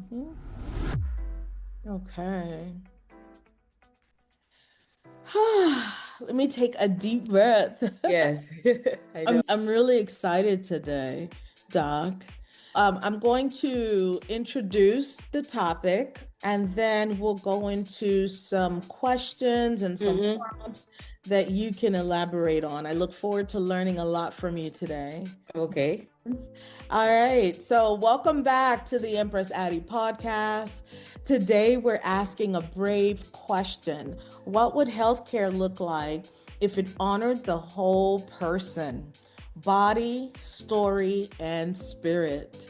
Hmm. Okay. Let me take a deep breath. Yes, I know. I'm really excited today, Doc. I'm going to introduce the topic and then we'll go into some questions and some Hmm. prompts that you can elaborate on. I look forward to learning a lot from you today. Okay. All right, so welcome back to the Empress Addi podcast. Today we're asking a brave question. What would healthcare look like if it honored the whole person? Body, story, and spirit.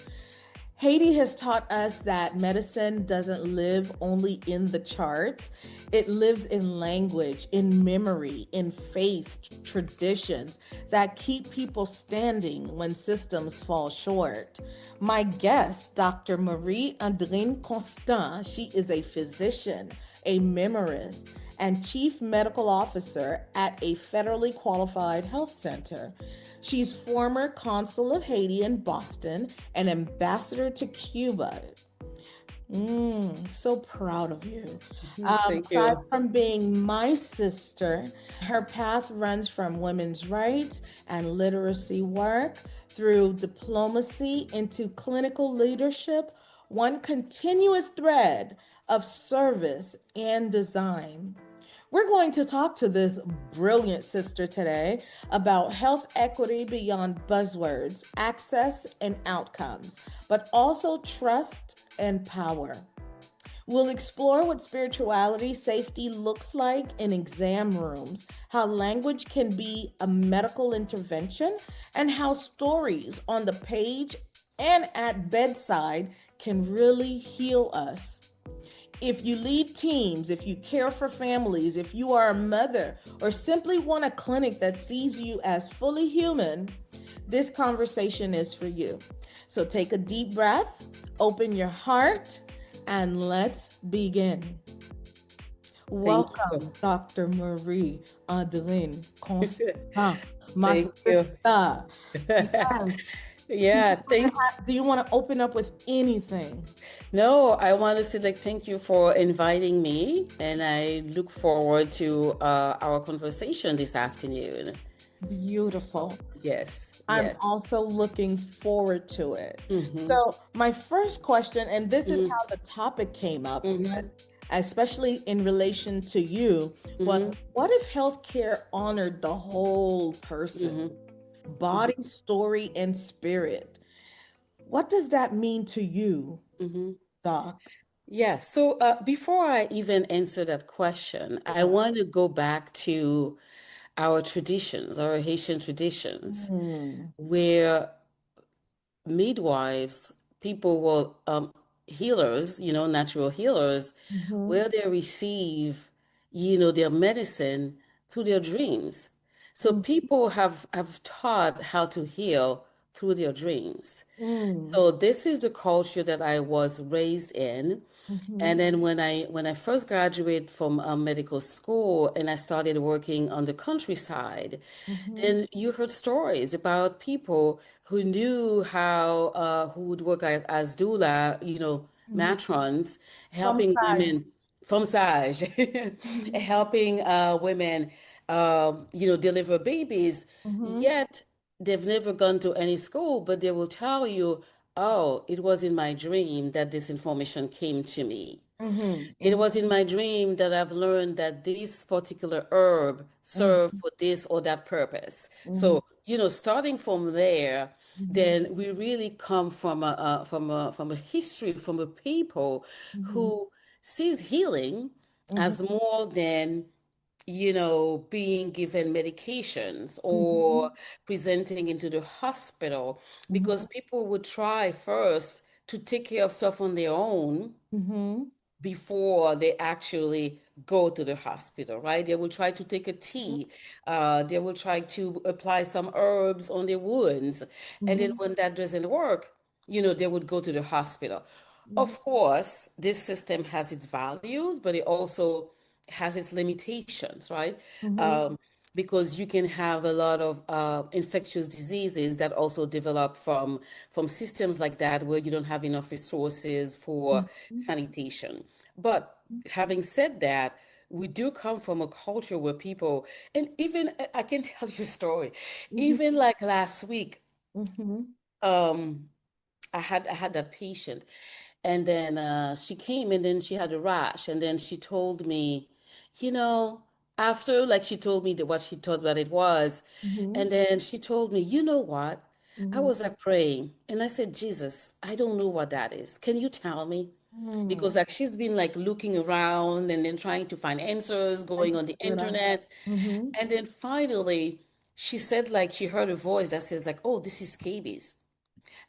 Haiti has taught us that medicine doesn't live only in the charts. It lives in language, in memory, in faith, traditions that keep people standing when systems fall short. My guest, Dr. Marie Andrine Constant, she is a physician, a memoirist, and chief medical officer at a federally qualified health center. She's former consul of Haiti in Boston and ambassador to Cuba. So proud of you. Thank Aside you. from being my sister, her path runs from women's rights and literacy work through diplomacy into clinical leadership, one continuous thread of service and design. We're going to talk to this brilliant sister today about health equity beyond buzzwords, access and outcomes, but also trust and power. We'll explore what spirituality safety looks like in exam rooms, how language can be a medical intervention, and how stories on the page and at bedside can really heal us. If you lead teams, if you care for families, if you are a mother, or simply want a clinic that sees you as fully human, this conversation is for you. So take a deep breath, open your heart, and let's begin. Thank Welcome, you. Dr. Marie Adeline Constant, my Thank you. sister. Yes. Yeah, thank Do you want to open up with anything? No, I want to say like thank you for inviting me, and I look forward to our conversation this afternoon. Beautiful. Yes, I'm yes. also looking forward to it. Mm-hmm. So, my first question, and this is Mm-hmm. how the topic came up, Mm-hmm. especially in relation to you, was Mm-hmm. what if healthcare honored the whole person, Mm-hmm. body, story, and spirit? What does that mean to you, Mm-hmm. Doc? Yeah, so before I even answer that question, I want to go back to our traditions, our Haitian traditions, Mm, where midwives, people were healers, natural healers, mhm, where they receive, their medicine through their dreams. So mm, people have taught how to heal through their dreams. mm, So this is the culture that I was raised in. And mhm, then when I first graduated from medical school and I started working on the countryside, mhm, then you heard stories about people who knew how who would work as doula, mhm. matrons, Some helping size. women from Sage, Mhm, helping women, deliver babies. mhm, Yet they've never gone to any school, but they will tell you, "Oh, it was in my dream that this information came to me." mhm, It mhm, was in my dream that I've learned that this particular herb served mhm, for this or that purpose. mhm, So, starting from there, mhm, then we really come from a history, from a people mhm, who sees healing mhm, as more than being given medications or mhm, presenting into the hospital, because mhm, people would try first to take care of stuff on their own mhm, before they actually go to the hospital, right? They will try to take a tea. They will try to apply some herbs on their wounds. And then mhm, when that doesn't work, they would go to the hospital. mhm, Of course, this system has its values, but it also has its limitations, right? mhm, Um, because you can have a lot of infectious diseases that also develop from systems like that where you don't have enough resources for Mhm. sanitation. But having said that, we do come from a culture where people, and even I can tell you a story. Mhm. Even like last week, Mhm. um, I had that patient, and then she came, and then she had a rash, and then she told me, you know, after like she told me that what she thought that it was, and Mhm. then she told me, you know what? I Mhm. was like praying, and I said, Jesus, I don't know what that is. Can you tell me? Mm. Because like she's been like looking around and then trying to find answers, I going can on the figure it out. internet, Mhm. and then finally she said like she heard a voice that says like, oh, this is scabies.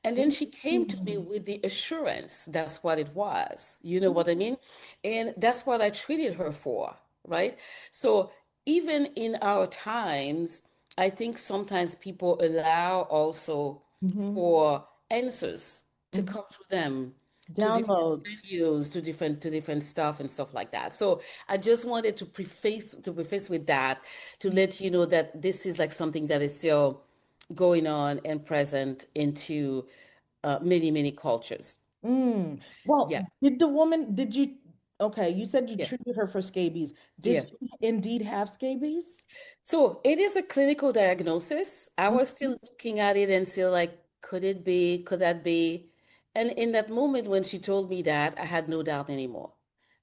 And then she came to me Mm. with the assurance that's what it was. You know what I mean? And that's what I treated her for, right? So even in our times, I think sometimes people allow also Mhm. for answers to Mhm. come through them to different Downloads. venues, to different stuff and stuff like that. So I just wanted to preface with that to let you know that this is like something that is still going on and present into many, many cultures. Mm. Yeah, Well, did you, okay, you said you yeah, treated her for scabies. Did yeah. she indeed have scabies? So it is a clinical diagnosis. I was Mhm. still looking at it and still like, could it be? Could that be? And in that moment when she told me that, I had no doubt anymore.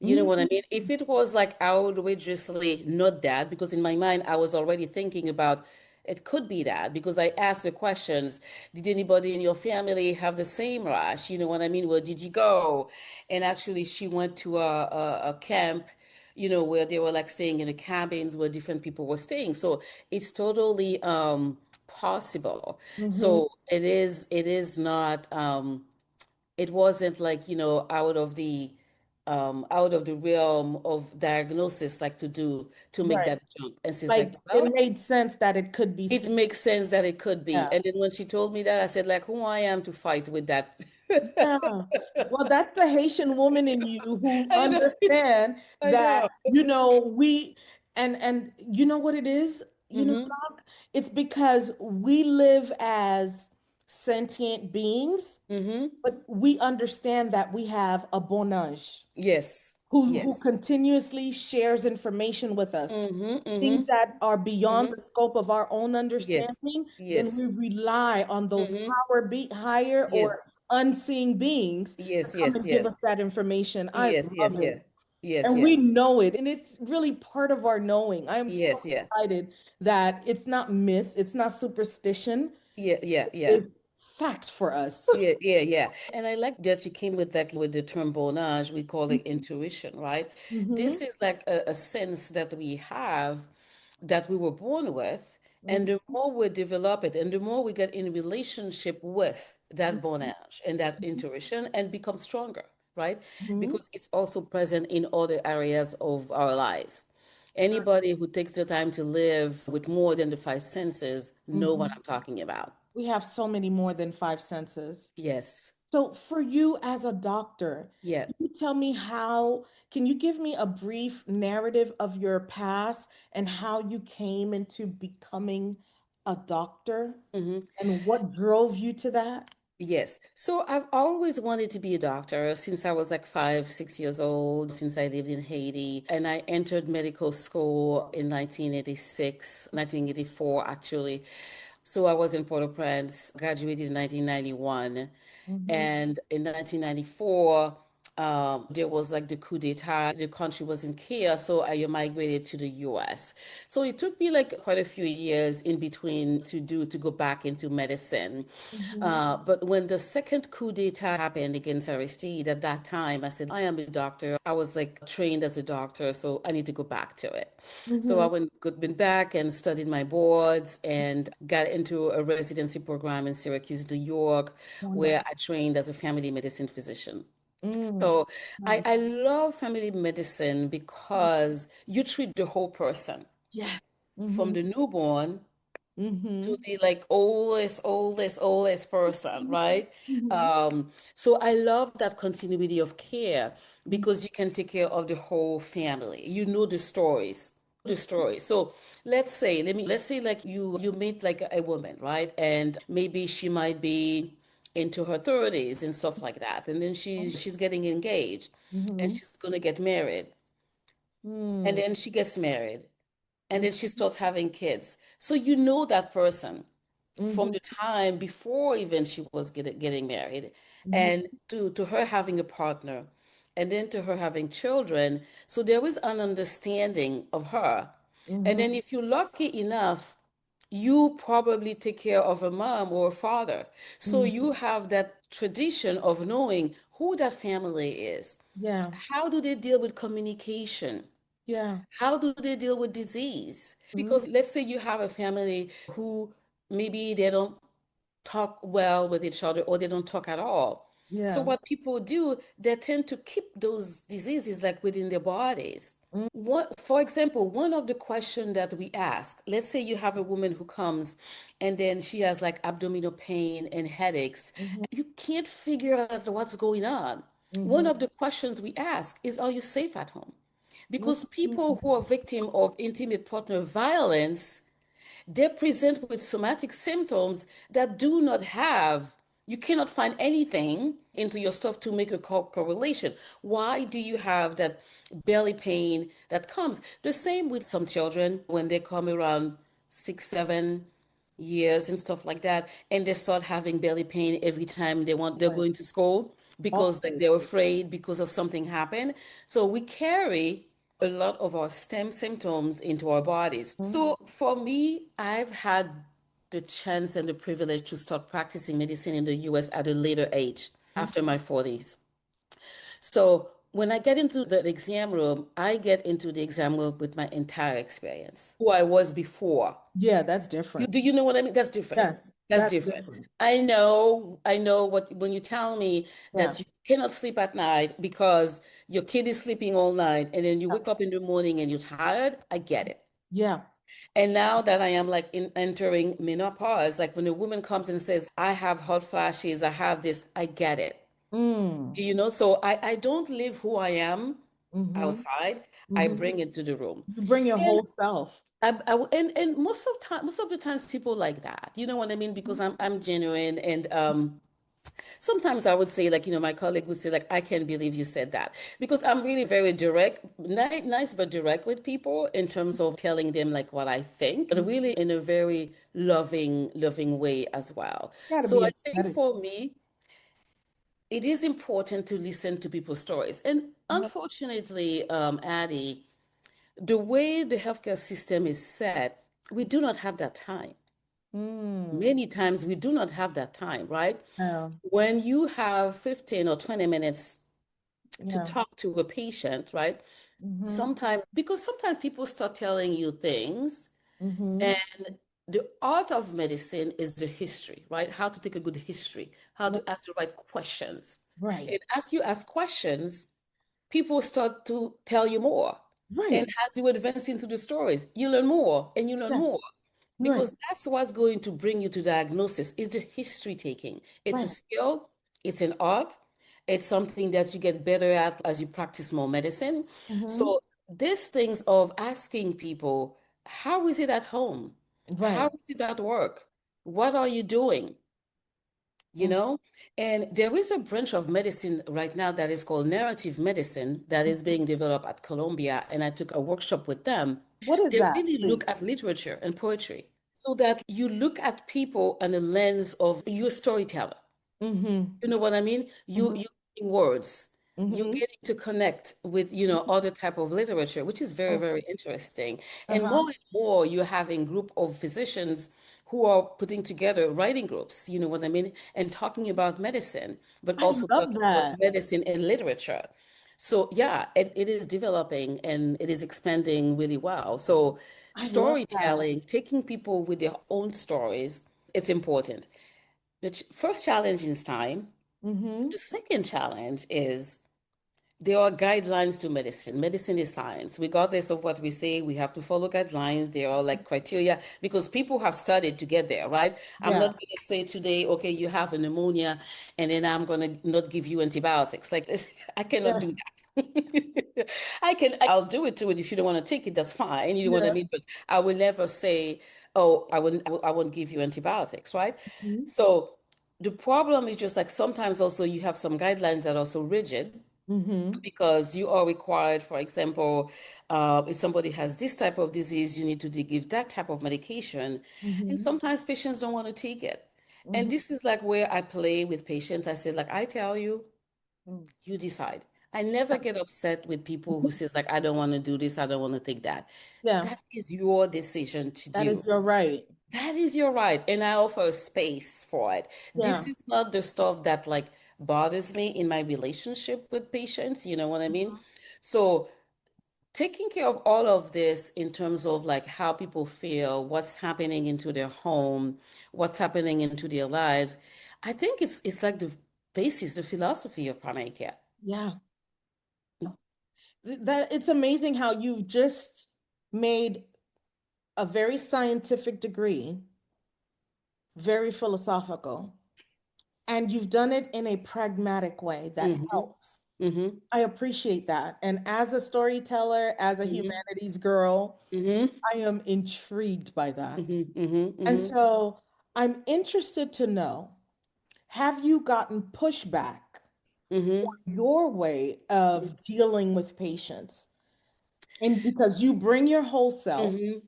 You know what I Mm. mean? If it was like outrageously not that, because in my mind I was already thinking about it could be that because I asked the questions. Did anybody in your family have the same rash? You know what I mean? Where did you go? And actually, she went to a camp, where they were like staying in the cabins where different people were staying. So it's totally possible. Mhm. So it is not it wasn't like, out of the realm of diagnosis like to make Right. that jump. And she's like, Like it well, made sense that it could be it scabies. makes sense that it could be. Yeah. And then when she told me that, I said, like, who I am to fight with that. Yeah. Well, that's the Haitian woman in you who I know. understand I know. that, and you know what it is? Mm-hmm. Doc? It's because we live as sentient beings, Mm-hmm. but we understand that we have a bon ange Yes. who Yes. continuously shares information with us, Mm-hmm. things Mm-hmm. that are beyond Mm-hmm. the scope of our own Yes. understanding, then Yes. we rely on those Mm-hmm. higher Yes. or unseen beings to Yes. come Yes. and give Yes. us that information. I Yes. love Yes. Yeah. it. Yes. And Yeah. we know it. And it's really part of our knowing. I am so Yes. Yeah. excited that it's not myth, it's not superstition, Yeah. Yeah. Yeah. it's fact for us. Yeah, yeah, yeah. And I like that you came with that with the term bonage, we call it intuition, right? Hmm. This is like a sense that we have that we were born with, and the more we develop it, and the more we get in relationship with that bonage and that intuition and become stronger, right? Hmm. Because it's also present in other areas of our lives. Anybody who takes the time to live with more than the five senses know what Hmm. I'm talking about. We have so many more than five senses. Yes. So, for you as a doctor, Yeah. can you tell me can you give me a brief narrative of your past and how you came into becoming a doctor Mhm. and what drove you to that? Yes. So I've always wanted to be a doctor since I was like 5, 6 years old, since I lived in Haiti. And I entered medical school in 1986, 1984, actually. So I was in Port-au-Prince, graduated in 1991. Hmm. And in 1994, there was like the coup d'etat. The country was in chaos, so I migrated to the US. So it took me like quite a few years in between to go back into medicine. Hmm. But when the second coup d'etat happened against Aristide, at that time, I said, I am a doctor. I was like trained as a doctor, so I need to go back to it. So I Hmm. went back and studied my boards and got into a residency program in Syracuse, New York, where Wonderful. I trained as a family medicine physician. Mm. So I, Nice. I love family medicine because you treat the whole person Yes. from Hmm. the newborn to Hmm. the like oldest person, right? Hmm. So I love that continuity of care because you can take care of the whole family. You know the stories, the story. So let's say like you meet like a woman, right? And maybe she might be into her 30s and stuff like that. And then she's getting engaged and Mm-hmm. she's gonna get married. And Mm-hmm. then she gets married and then she starts having kids. So you know that person from Mm-hmm. the time before even she was getting married Mm-hmm. and to her having a partner and then to her having children. So there is an understanding of her. And Mm-hmm. then if you're lucky enough, you probably take care of a mom or a father. So Mm-hmm. you have that tradition of knowing who that family is. Yeah. How do they deal with communication? Yeah. How do they deal with disease? Mm-hmm. Because let's say you have a family who maybe they don't talk well with each other or they don't talk at all. So Yeah. what people do, they tend to keep those diseases like within their bodies. What, for example, one of the questions that we ask, let's say you have a woman who comes and then she has like abdominal pain and headaches. Mm-hmm. You can't figure out what's going on. One Mm-hmm. of the questions we ask is, are you safe at home? Because Mm-hmm. people who are victim of intimate partner violence, they present with somatic symptoms that do not have, you cannot find anything into your stuff to make a correlation. Why do you have that belly pain that comes? The same with some children when they come around 6, 7 years and stuff like that, and they start having belly pain every time they're Right. going to school because like Always. they're afraid because of something happened. So we carry a lot of our stem symptoms into our bodies. Mm-hmm. So for me, I've had the chance and the privilege to start practicing medicine in the US at a later age, after my 40s. So when I get into the exam room, I get into the exam room with my entire experience, who I was before. Yeah, that's different. Do you know what I mean? That's different. Yes, That's that's different. different. I know what when you tell me Yeah. that you cannot sleep at night because your kid is sleeping all night and then you wake up in the morning and you're tired, I get it. Yeah. And now that I am like entering menopause, like when a woman comes and says, I have hot flashes, I have this, I get it. Mm. You know, so I don't live who I am Mm-hmm. outside. I Mm-hmm. bring it to the room. You bring your And whole self. and most of the times people like that. You know what I mean? Because I'm genuine and sometimes I would say, like, my colleague would say, like, I can't believe you said that. Because I'm really very direct, nice but direct with people in terms of telling them like what I think, but really in a very loving way as well. Gotta So be I think empathetic. for me, it is important to listen to people's stories. And Yep. unfortunately, Addie, the way the healthcare system is set, we do not have that time. Mm. Many times we do not have that time, right? Yeah. When you have 15 or 20 minutes to Yeah. talk to a patient, right? Mm-hmm. Sometimes people start telling you things, Mm-hmm. and the art of medicine is the history, right? How to take a good history, how to ask the right questions. Right. And as you ask questions, people start to tell you more. And Right. as you advance into the stories, you learn more and you learn Yeah. more. Right. Because that's what's going to bring you to diagnosis is the history taking. It's a Right. skill, it's an art, it's something that you get better at as you practice more medicine. Mm-hmm. So these things of asking people, how is it at home? How Right. is it at work? What are you doing? You know? And there is a branch of medicine right now that is called narrative medicine that is being developed at Columbia. And I took a workshop with them. What is They that, really look please? at literature and poetry so that you look at people on the lens of your storyteller. Mm-hmm. You know what I mean? Mm-hmm. You getting words. You Mm-hmm. getting to connect with, other type of literature, which is very, very interesting. And Uh-huh. more, you're having group of physicians who are putting together writing groups, you know what I mean? And talking about medicine, but I also love talking about that. medicine and literature. So yeah, it is developing and it is expanding really well. So I love that. storytelling, taking people with their own stories, it's important. The first challenge is time. Mm-hmm. The second challenge is there are guidelines to medicine. Medicine is science. Regardless of what we say, we have to follow guidelines. There are like criteria because people have studied to get there, right? I'm not Yeah, going to say today, okay, you have a pneumonia, and then I'm going to not give you antibiotics. Like this, I cannot yeah, do that. I'll do it to it if you don't want to take it, that's fine. You know what I yeah. mean? But I will never say, oh, I won't give you antibiotics, right? Mm-hmm. So the problem is just like sometimes also you have some guidelines that are so rigid Mm-hmm. because you are required, for example, if somebody has this type of disease, you need to give that type of medication. And Mm-hmm. sometimes patients don't want to take it. And Mm-hmm. this is like where I play with patients. I said, like, I tell you, Mm. you decide. I never get upset with people who says, like, I don't want to do this, I don't want to take that. Yeah, That is your decision to that is do. your right. That is your right. And I offer a space for it. This Yeah. is not the stuff that like bothers me in my relationship with patients. You know what I mean? So taking care of all of this in terms of like how people feel, what's happening into their home, what's happening into their lives, I think it's like the basis, the philosophy of primary care. Yeah. That it's amazing how you've just made a very scientific degree, very philosophical, and you've done it in a pragmatic way that Mm-hmm. helps. Mm-hmm. I appreciate that. And as a storyteller, as a Mm-hmm. humanities girl, Mm-hmm. I am intrigued by that. Mm-hmm. Mm-hmm. And Mm-hmm. so I'm interested to know, have you gotten pushback Mm-hmm. your way of dealing with patients? And because you bring your whole self, Mm-hmm.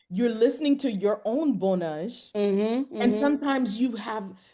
you're listening to your own bonage, Mm-hmm. and Mm-hmm. sometimes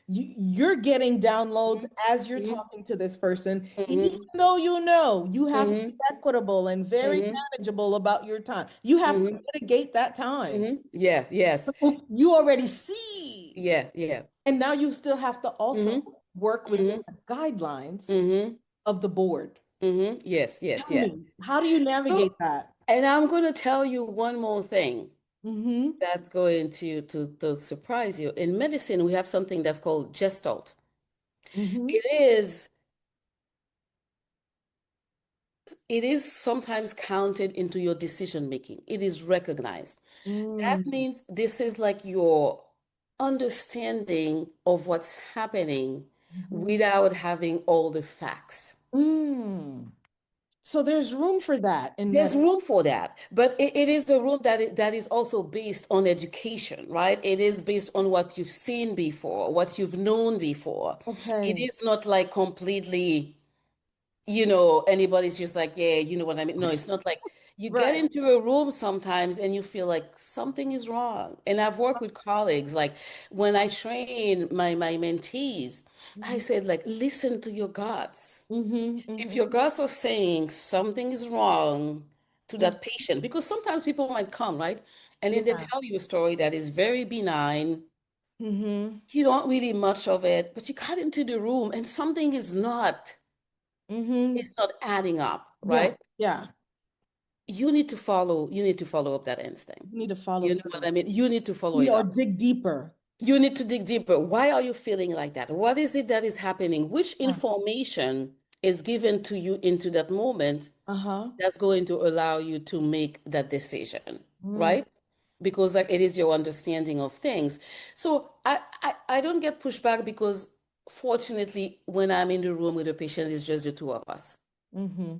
you're getting downloads as you're Mm-hmm. talking to this person, even Mm-hmm. though you know you have to be Mm-hmm. equitable and very Mm-hmm. manageable about your time. You have to Mm-hmm. mitigate that time. Mm-hmm. Yeah, yes. You already see. Yeah, yeah. And now you still have to also Mm-hmm. work within Mm-hmm. the guidelines Mm-hmm. of the board. Mm-hmm. Yes, yes, Tell yeah. me, how do you navigate So, that? and I'm going to tell you one more thing Mm-hmm. that's going to surprise you. In medicine, we have something that's called gestalt. Mm-hmm. It is it is sometimes counted into your decision making. It is recognized. That Mm-hmm. means this is like your understanding of what's happening without having all the facts. Mm. So there's room for that in There's medicine. room for that, but it is a room that is also based on education, right? It is based on what you've seen before, what you've known before. It Okay. is not like completely, anybody's just like, yeah, you know what I mean? No, it's not like you get Right. into a room sometimes and you feel like something is wrong. And I've worked with colleagues, like when I train my mentees, I said, like, listen to your guts. Mm-hmm. If Mm-hmm. your guts are saying something is wrong to Mm. that patient, because sometimes people might come, right? And then they Yeah. tell you a story that is very benign. Mm-hmm. You don't really much of it, but you got into the room and something Mm-hmm. is not adding up, Yeah. right? Yeah. You need to follow up that instinct. You need to follow You know what through. I mean? You need to follow You it know, or up. dig deeper. You need to dig deeper. Why are you feeling like that? What is it that is happening? Which Yeah. information is given to you into that moment Uh-huh. that's going to allow you to make that decision, Mm. right? Because like it is your understanding of things. So I don't get pushback because fortunately when I'm in the room with a patient, it's just the two of us. Mm-hmm.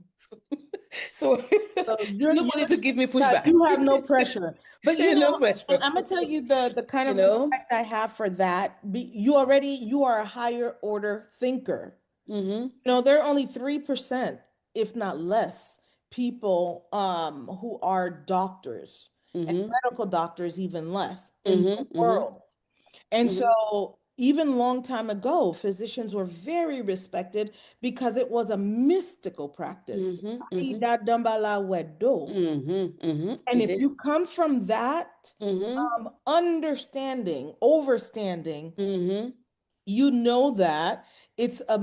So So there's nobody to give me pushback. you have no pressure. But you No know, and pressure. I'm gonna tell you the kind You of know? respect I have for that. You are a higher order thinker. Mm-hmm. You know, there are only 3%, if not less, people who are doctors, and Mm-hmm. medical doctors even less in the Mm-hmm. Mm-hmm. world. And Mm-hmm. so even long time ago, physicians were very respected because it was a mystical practice. Mm-hmm. Mm-hmm. Mm-hmm. Mm-hmm. And It if you is. come from that Mm-hmm. understanding, overstanding, Mm-hmm. you know that it's a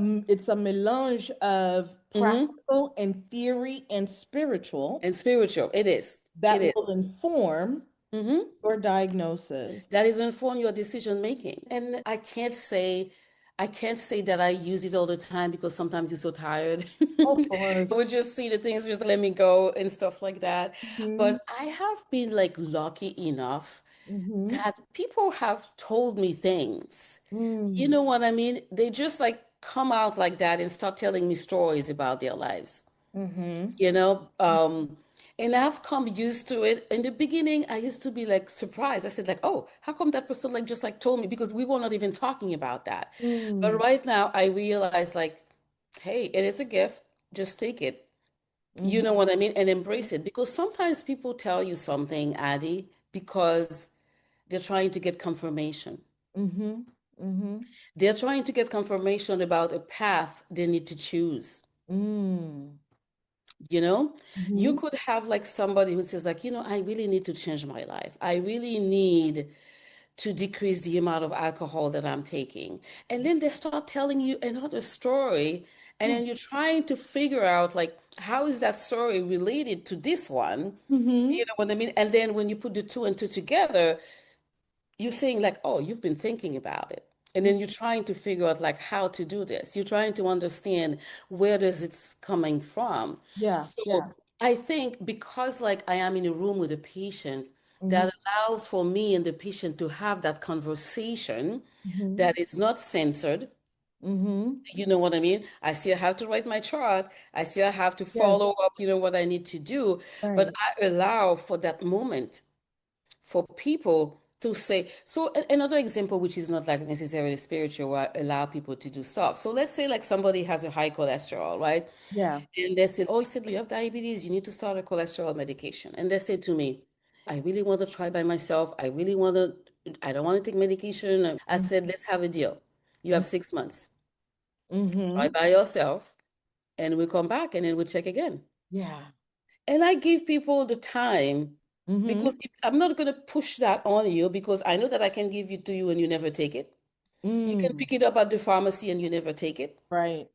melange of Mm-hmm. practical and theory and spiritual And spiritual. It is. It that is. will inform Mm-hmm. your diagnosis. That is inform your decision making. And I can't say that I use it all the time because sometimes you're so tired. Of course. would just see the things, just let me go and stuff like that. Mm-hmm. But I have been like lucky enough Mm-hmm. that people have told me things. You Mm. know what I mean? They just like come out like that and start telling me stories about their lives, Mm-hmm. you know? And I've come used to it. In the beginning, I used to be like surprised. I said, like, oh, how come that person like just like told me? Because we were not even talking about that. But Mm. right now I realize like, hey, it is a gift. Just take it. You Mm-hmm. know what I mean? And embrace it. Because sometimes people tell you something, Addie, because they're trying to get confirmation. Mm-hmm. Mm-hmm. They're trying to get confirmation about a path they need to choose. Mm. You know, you Mm-hmm. could have like somebody who says, like, I really need to change my life. I really need to decrease the amount of alcohol that I'm taking. And then they start telling you another story. And then you're trying to figure out, like, how is that story related to this one? Mm-hmm. You know what I mean? And then when you put the two and two together, you're saying like, oh, you've been thinking about it. And then you're trying to figure out like how to do this. You're trying to understand where does it's coming from. Yeah. Yeah. So I think because like I am in a room with a patient, Mm-hmm. that allows for me and the patient to have that conversation Mm-hmm. that is not censored. Mm-hmm. You know what I mean? I still have to write my chart. I still have to Yes. follow up, what I need to do. But Right. I allow for that moment for people to say. So another example, which is not like necessarily spiritual, I allow people to do stuff. So let's say like somebody has a high cholesterol, right? Yeah. And they said, oh, you said you have diabetes, you need to start a cholesterol medication. And they said to me, I really want to try by myself. I don't want to take medication. I said, let's have a deal. You have 6 months. Try Mm-hmm. by yourself, and we come back and then we check again. Yeah. And I give people the time Mm-hmm. because I'm not going to push that on you because I know that I can give it to you and you never take it. You can Mm. pick it up at the pharmacy and you never take it. Right.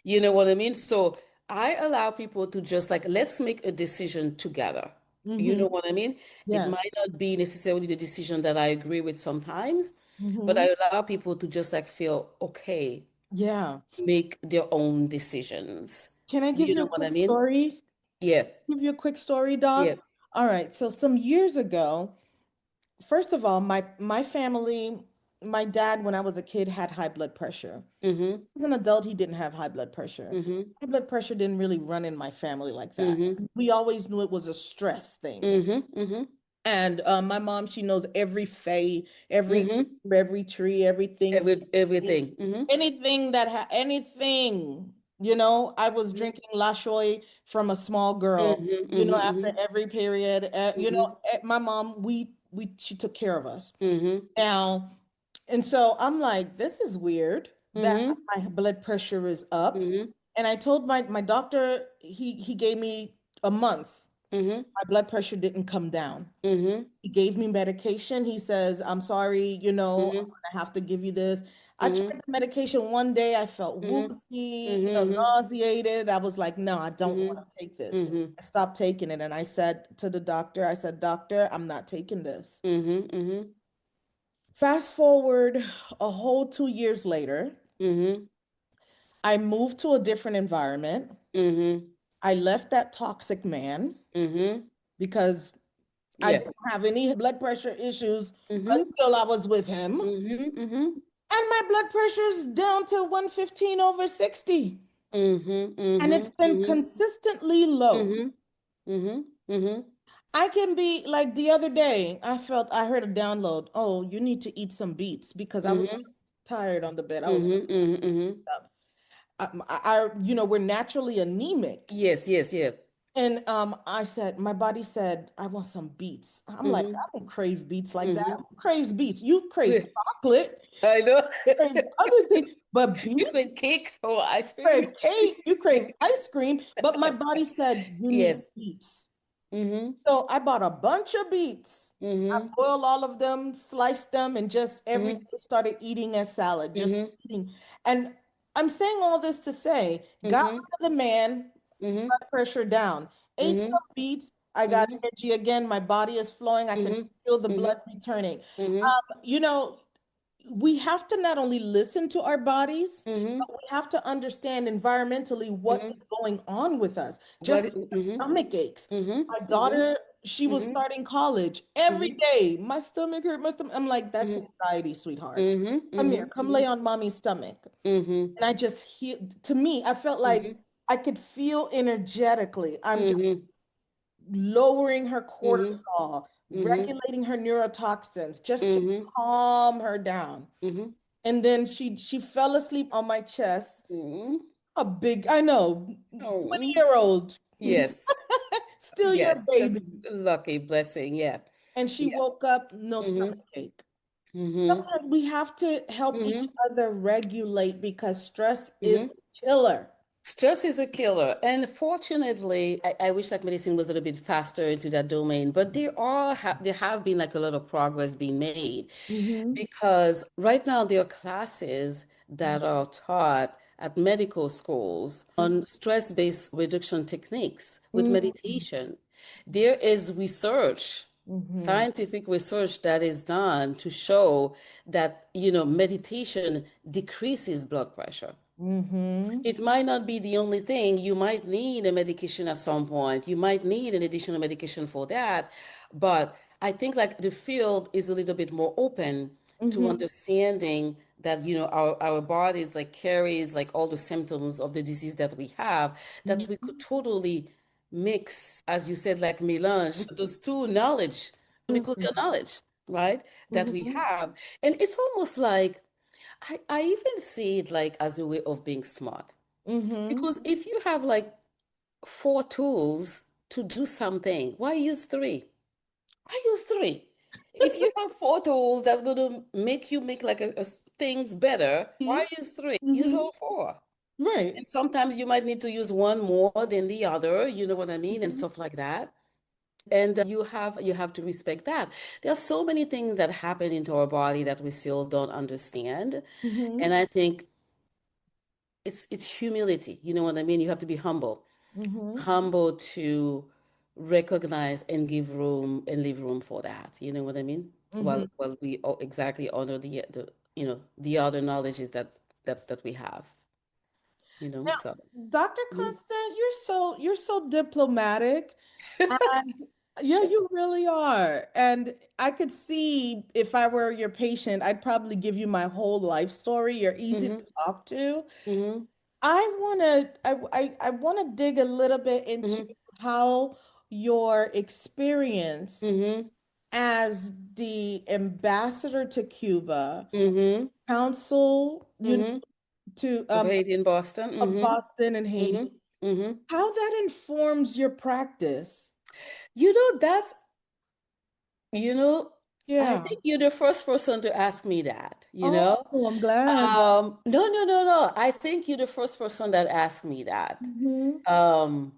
You know what I mean? So I allow people to just like, let's make a decision together. You Mm-hmm. know what I mean? It Yes. might not be necessarily the decision that I agree with sometimes, but Mm-hmm. I allow people to just like feel okay, Yeah. make their own decisions. Can I give You you know a what I quick mean? story? Yeah. Give you a quick story, Doc? Yeah. All right. So some years ago, first of all, my family, my dad, when I was a kid, had high blood pressure. Mm-hmm. As an adult, he didn't have high blood pressure. Mm-hmm. High blood pressure didn't really run in my family like that. Mm-hmm. We always knew it was a stress thing. Mm-hmm. Mm-hmm. And my mom, she knows every fay, Mm-hmm. every tree, everything, Everything. Mm-hmm. anything that anything. I was drinking La Choy from a small girl. Mm-hmm. Mm-hmm. After every period. Mm-hmm. My mom, she took care of us. Mm-hmm. Now, and so I'm like, this is weird that Mm-hmm. my blood pressure is up. Mm-hmm. And I told my doctor, he gave me a month. Mm-hmm. My blood pressure didn't come down. Mm-hmm. He gave me medication. He says, I'm sorry, I'm Mm-hmm. gonna have to give you this. I Mm-hmm. tried the medication one day. I felt Mm-hmm. woozy, Mm-hmm. nauseated. I was like, no, I don't want Mm-hmm. to take this. Mm-hmm. I stopped taking it. And I said to the doctor, I said, Doctor, I'm not taking this. Mm-hmm. Fast forward a whole 2 years later, Mm-hmm. I moved to a different environment. Mm-hmm. I left that toxic man Mm-hmm. because I Yeah. didn't have any blood pressure issues Mm-hmm. until I was with him. Mm-hmm. Mm-hmm. And my blood pressure's down to 115 over 60. Mm-hmm. And it's been Mm-hmm. consistently low. Mm-hmm. Mm-hmm. Mm-hmm. I can be like the other day, I heard a download. Oh, you need to eat some beets because I was Mm-hmm. just tired on the bed. I was Mm-hmm. Mm-hmm. Mm-hmm. up. We're naturally anemic. Yes, yes, yeah. And I said, my body said, I want some beets. I'm like, Mm-hmm. I don't crave beets like that. Mm-hmm. Who craves beets? You crave chocolate, I know. crave other things, but You beets, crave cake or ice you cream? crave cake, you crave ice cream. But my body said, you need Yes. beets. Mm-hmm. So I bought a bunch of beets. I Mm-hmm. boiled all of them, sliced them, and just every day Mm-hmm. started eating as salad, just Mm-hmm. eating. And I'm saying all this to say, got Mm-hmm. rid of the man, Mm-hmm. blood pressure down. Ate Mm-hmm. some beets. I got Mm-hmm. energy again. My body is flowing. I can Mm-hmm. feel the Mm-hmm. blood returning. Mm-hmm. You know, we have to not only listen to our bodies, Mm-hmm. but we have to understand environmentally what Mm-hmm. is going on with us. Just What? like the Mm-hmm. stomach aches. My Mm-hmm. Mm-hmm. daughter, she was Mm-hmm. starting college every Mm-hmm. day. My stomach hurt, my stomach. I'm like, that's Mm-hmm. anxiety, sweetheart. Mm-hmm. Come here, come lay Mm-hmm. on mommy's stomach. Mm-hmm. And I just hear, to me, I felt like Mm-hmm. I could feel energetically. I'm just Mm-hmm. lowering her Mm-hmm. cortisol, Mm-hmm. regulating her neurotoxins just to Mm-hmm. calm her down. Mm-hmm. And then she fell asleep on my chest. Mm-hmm. A big, I know, Oh, 20-year-old, yes. still your Yes. Just baby. lucky blessing. Yeah. And she Yeah. woke up, no Mm-hmm. stomach ache. Mm-hmm. Sometimes we have to help each Mm-hmm. other regulate because stress is Mm-hmm. a killer. Stress is a killer. And fortunately, I wish like medicine was a little bit faster into that domain, but there have been like a lot of progress being made Mm-hmm. because right now there are classes that are taught at medical schools on stress-based reduction techniques with Mm-hmm. meditation. There is research, Mm-hmm. scientific research that is done to show that, meditation decreases blood pressure. Mm-hmm. It might not be the only thing. You might need a medication at some point. You might need an additional medication for that. But I think like the field is a little bit more open to Mm-hmm. understanding that, our bodies like carries like all the symptoms of the disease that we have, that we could totally mix, as you said, like melange those two knowledge, because your Mm-hmm. knowledge, right, that we Mm-hmm. have. And it's almost like I even see it like as a way of being smart. Mm-hmm. Because if you have like four tools to do something, why use three? Why use three? If you have four tools that's going to make you make like things better, why use three? Use Mm-hmm. all four. Right. And sometimes you might need to use one more than the other, you know what I mean, and Mm-hmm. stuff like that. And you have to respect that. There are so many things that happen into our body that we still don't understand. Mm-hmm. And I think it's humility. You know what I mean? You have to be humble. Mm-hmm. Humble to recognize and give room and leave room for that. You know what I mean? Mm-hmm. Well, we exactly honor the other knowledges that we have. Now, So. Dr. Mhm. Constant, you're so diplomatic, and yeah, you really are. And I could see if I were your patient, I'd probably give you my whole life story. You're easy to Mhm. talk to. Mhm. I wanna dig a little bit into Mhm. how your experience Mhm. as the ambassador to Cuba, Mhm. consul, Mhm. to Of Haiti in Boston. of Mhm. Boston and Haiti, Mhm. Mhm. how that informs your practice. That's you know, I Yeah. think you're the first person to ask me that, you Oh, know? I'm glad. No, no, no, no. I think you're the first person that asked me that. Mm-hmm. Um,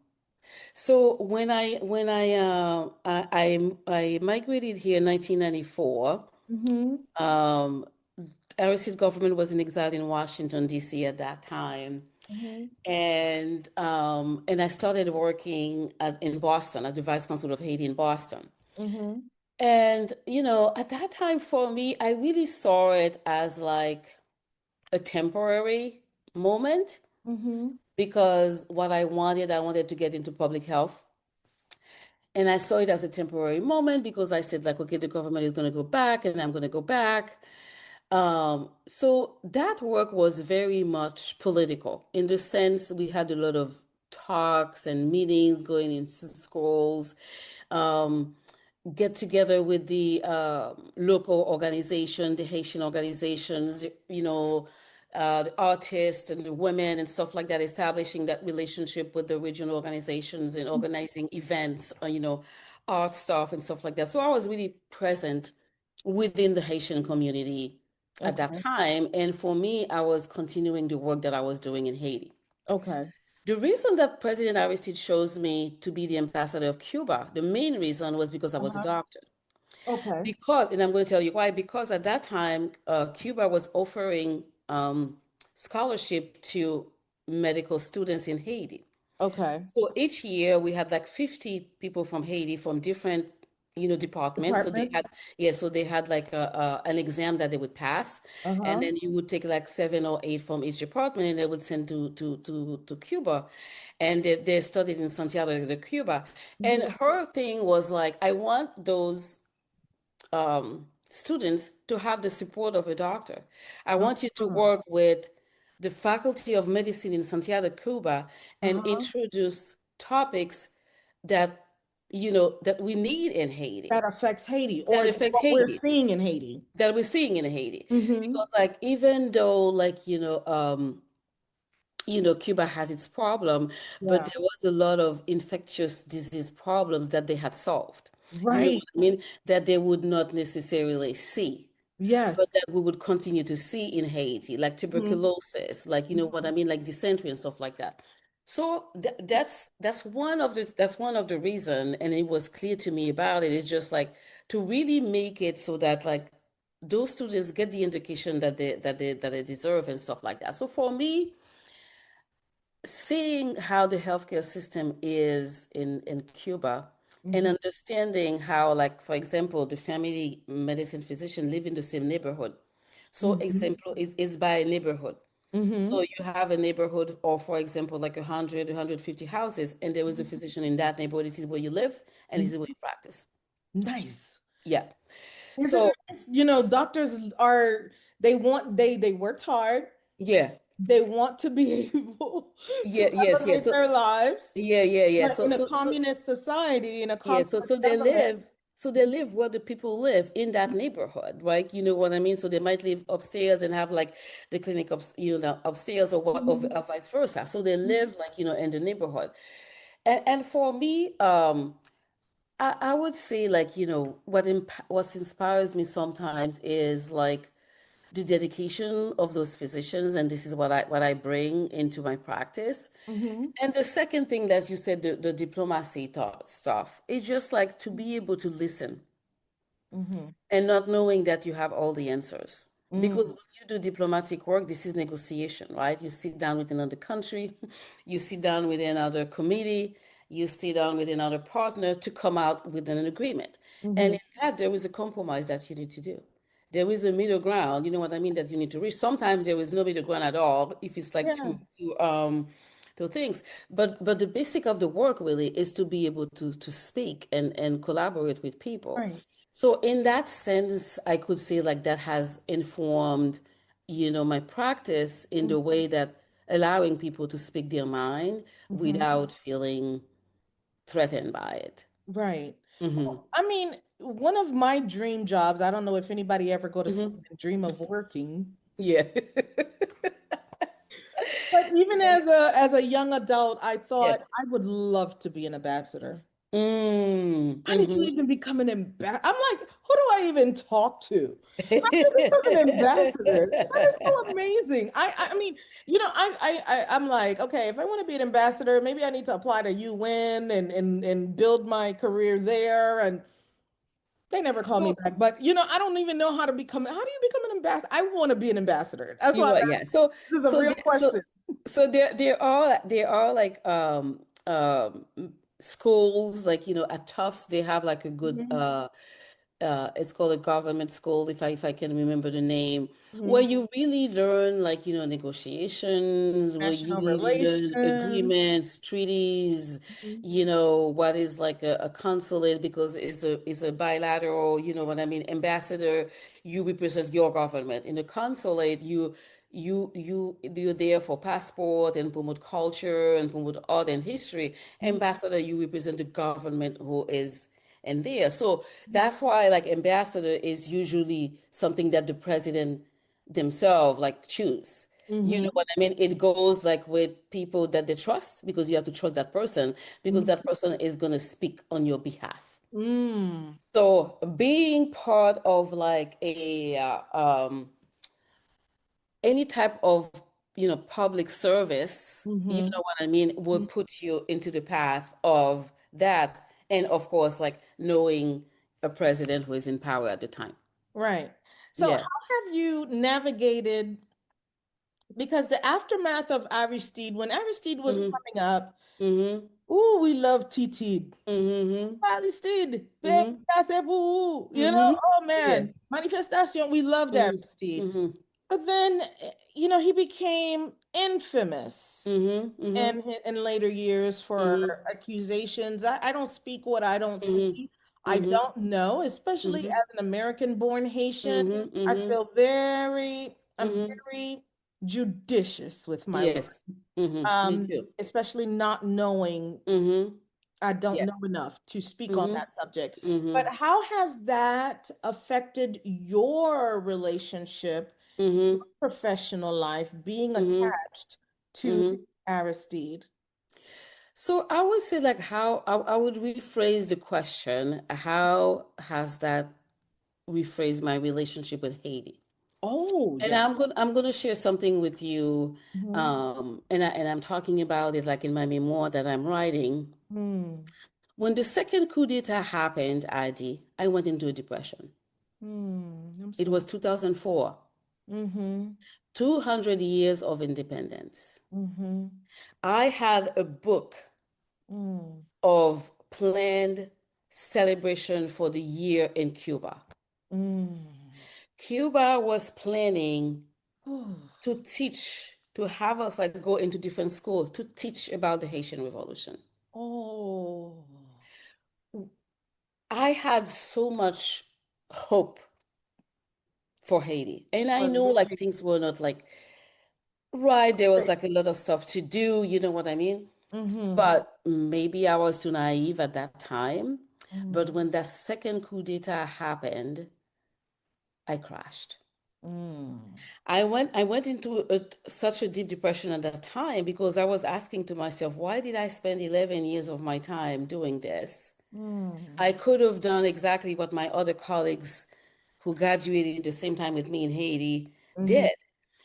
so when I migrated here in 1994, Mm-hmm. um, Aristide government was in exile in Washington, D.C. at that time. Mm-hmm. And I started working in Boston as the Vice Consul of Haiti in Boston. Mm-hmm. And, at that time for me, I really saw it as like a temporary moment Mm-hmm. because what I wanted to get into public health. And I saw it as a temporary moment because I said, like, okay, the government is going to go back and I'm going to go back. So that work was very much political in the sense we had a lot of talks and meetings going into schools. Um, get together with the local organization, the Haitian organizations, the artists and the women and stuff like that, establishing that relationship with the regional organizations and organizing events, art stuff and stuff like that. So I was really present within the Haitian community at that Okay. time. And for me, I was continuing the work that I was doing in Haiti. Okay. The reason that President Aristide chose me to be the ambassador of Cuba, the main reason was because I was a Uh-huh. doctor. Okay. And I'm going to tell you why, because at that time, Cuba was offering scholarship to medical students in Haiti. Okay. So each year we had like 50 people from Haiti from different department. So they had, Departments. yeah, so they had like an exam that they would pass, and Uh-huh. then you would take like 7 or 8 from each department, and they would send to Cuba, and they studied in Santiago de Cuba. And Mhm. her thing was like, I want those students to have the support of a doctor. I want you to Uh-huh. work with the Faculty of Medicine in Santiago, Cuba, and Uh-huh. introduce topics that that we need in Haiti, That affects Haiti that or affect what we're Haiti, seeing in Haiti. that we're seeing in Haiti. Mm-hmm. Because like even though like Cuba has its problem, but Yeah. there was a lot of infectious disease problems that they had solved. You know what Right. I mean? That they would not necessarily see, but Yes. that we would continue to see in Haiti, like Mm-hmm. tuberculosis, like you know what I mean, like dysentery and stuff like that. So that's one of the reason, and it was clear to me about it. It's just like to really make it so that like those students get the education that they deserve and stuff like that. So for me, seeing how the healthcare system is in Cuba and Mm-hmm. understanding how, like, for example, the family medicine physician live in the same neighborhood. So Mm-hmm. example is by neighborhood. So Mm-hmm. you have a neighborhood, or for example, like 150 houses, and there is a physician in that neighborhood. This is where you live, and this is where you practice. Nice. Yeah. Isn't So, it nice? Doctors are they worked hard. yeah. They want to be able to Yeah, yes, yes. elevate So, their lives. yeah, yeah, yeah. But So, in a so, so, communist society, in a Yeah, communist so they government, live, they live where the people live in that neighborhood, right? You know what I mean? So they might live upstairs and have like the clinic up, upstairs, or what, mhm, or vice versa. So they live like in the neighborhood. And for me, I would say like what inspires me sometimes is like the dedication of those physicians, and this is what I bring into my practice. mhm, And the second thing that you said, the diplomacy thought stuff, is just like to be able to listen mhm, and not knowing that you have all the answers. Because mm, when you do diplomatic work, this is negotiation, right? You sit down with another country, you sit down with another committee, you sit down with another partner to come out with an agreement. And mhm. in that, there is a compromise that you need to do. There is a middle ground, you know what I mean, that you need to reach. Sometimes there is no middle ground at all if it's like Yeah, two things. But the basic of the work really is to be able to speak and collaborate with people. right. So in that sense, I could say like that has informed, my practice in Mm, the way that allowing people to speak their mind mhm, without feeling threatened by it. right. Hmm. Well, I mean, one of my dream jobs, I don't know if anybody ever go to sleep Hmm. and dream of working, Yeah. but even as a young adult, I Yeah. thought I would love to be an ambassador. Mm. How do you Hmm. even become an ambassador? I'm like, who do I even talk to? How do you become an ambassador? That is so amazing. I mean, I'm like, okay, if I want to be an ambassador, maybe I need to apply to UN and build my career there. And they never call me So back. But I don't even know how to become. How do you become an ambassador? I want to be an ambassador. That's why you are, yeah. So this is a so real the- so question. so there are like schools, like at Tufts they have like a good Mhm, it's called a government school, if I can remember the name, where mhm. you really learn like negotiations, where you National really learn relations. agreements, treaties, Mhm, what is like a consulate, because it's a bilateral, you know what I mean, ambassador. You represent your government. In a consulate, you're there for passport and promote culture and promote art and history. mhm, Ambassador, you represent the government who is and there. So that's why like ambassador is usually something that the president themselves like choose. You know mhm, what I mean? It goes like with people that they trust, because you have to trust that person, because that mhm. person is going to speak on your behalf. Mm, So being part of like any type of public service, you mhm. know what I mean, will put you into the path of that, and of course like knowing a president who is in power at the time. Right. So how Yeah. have you navigated, because the aftermath of Aristide, when Aristide was Hmm. coming up, Hmm. Ooh, we love Titi. Mm-hmm. Aristide, babe, Mm-hmm. that's it, boo. Mm-hmm. Oh Yeah. man, Manifestation, we loved Mm-hmm. Aristide. Mm-hmm. But then, he became infamous Mm-hmm. Mm-hmm. in later years for Mm-hmm. accusations. I don't speak what I don't Mm-hmm. see. I Mm-hmm. don't know, especially Mm-hmm. as an American-born Haitian. Mm-hmm. I Mm-hmm. feel I'm Mm-hmm. very judicious with my word, Yes. Mm-hmm. Me too. especially not knowing. Mm-hmm. I don't Yeah. know enough to speak on Mm-hmm. that subject. But Mm-hmm. how has that affected your relationship, Mm-hmm. your professional life, being Mm-hmm. attached to Mm-hmm. Aristide? So I would say like how I would rephrase the question, how has that rephrased my relationship with Haiti? Oh, And yeah. I'm gonna share something with you, Mm-hmm. and I'm talking about it like in my memoir that I'm writing. Mm, When the second coup d'etat happened, I went into a depression. I'm It so. was 2004, Mm-hmm. 200 years of independence. Mm-hmm. I had a book Mm, of planned celebration for the year in Cuba. mm. Cuba was planning Oh. to teach, to have us like go into different schools to teach about the Haitian Revolution. Oh. I had so much hope for Haiti. And I For know like living. things were not like right. There was Great. like a lot of stuff to do, you know what I mean? Mm-hmm. But maybe I was too naive at that time. But Mm, when that second coup d'etat happened, I crashed. mm, I went into such a deep depression at that time because I was asking to myself, why did I spend 11 years of my time doing this? I mm, could have done exactly what my other colleagues who graduated the same time with me in Haiti mm-hmm. did.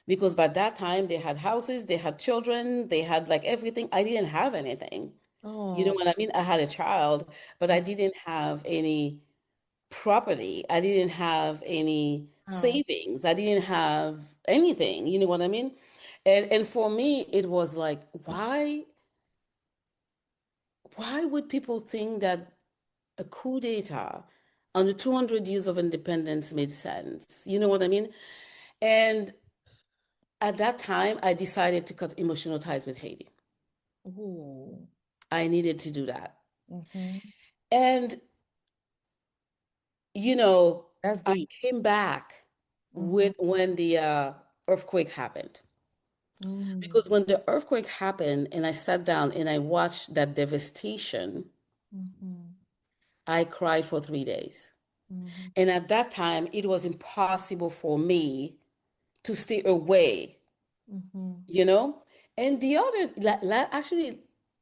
Because by that time they had houses, they had children, they had like everything. I didn't have anything. You know Oh. what I mean? I had a child, but I didn't have any property. I didn't have any Wow. savings. I didn't have anything. You know what I mean? And for me, it was like, why would people think that a coup d'etat on the 200 years of independence made sense? You know what I mean? And at that time, I decided to cut emotional ties with Haiti. Ooh. I needed to do that. Mm-hmm. And, you know, That's I deep. came back Mm-hmm. with when the earthquake happened. Mm-hmm. Because when the earthquake happened and I sat down and I watched that devastation, Mm-hmm. I cried for 3 days. Mm-hmm. And at that time, it was impossible for me to stay away, Mm-hmm. you know? And the other, actually,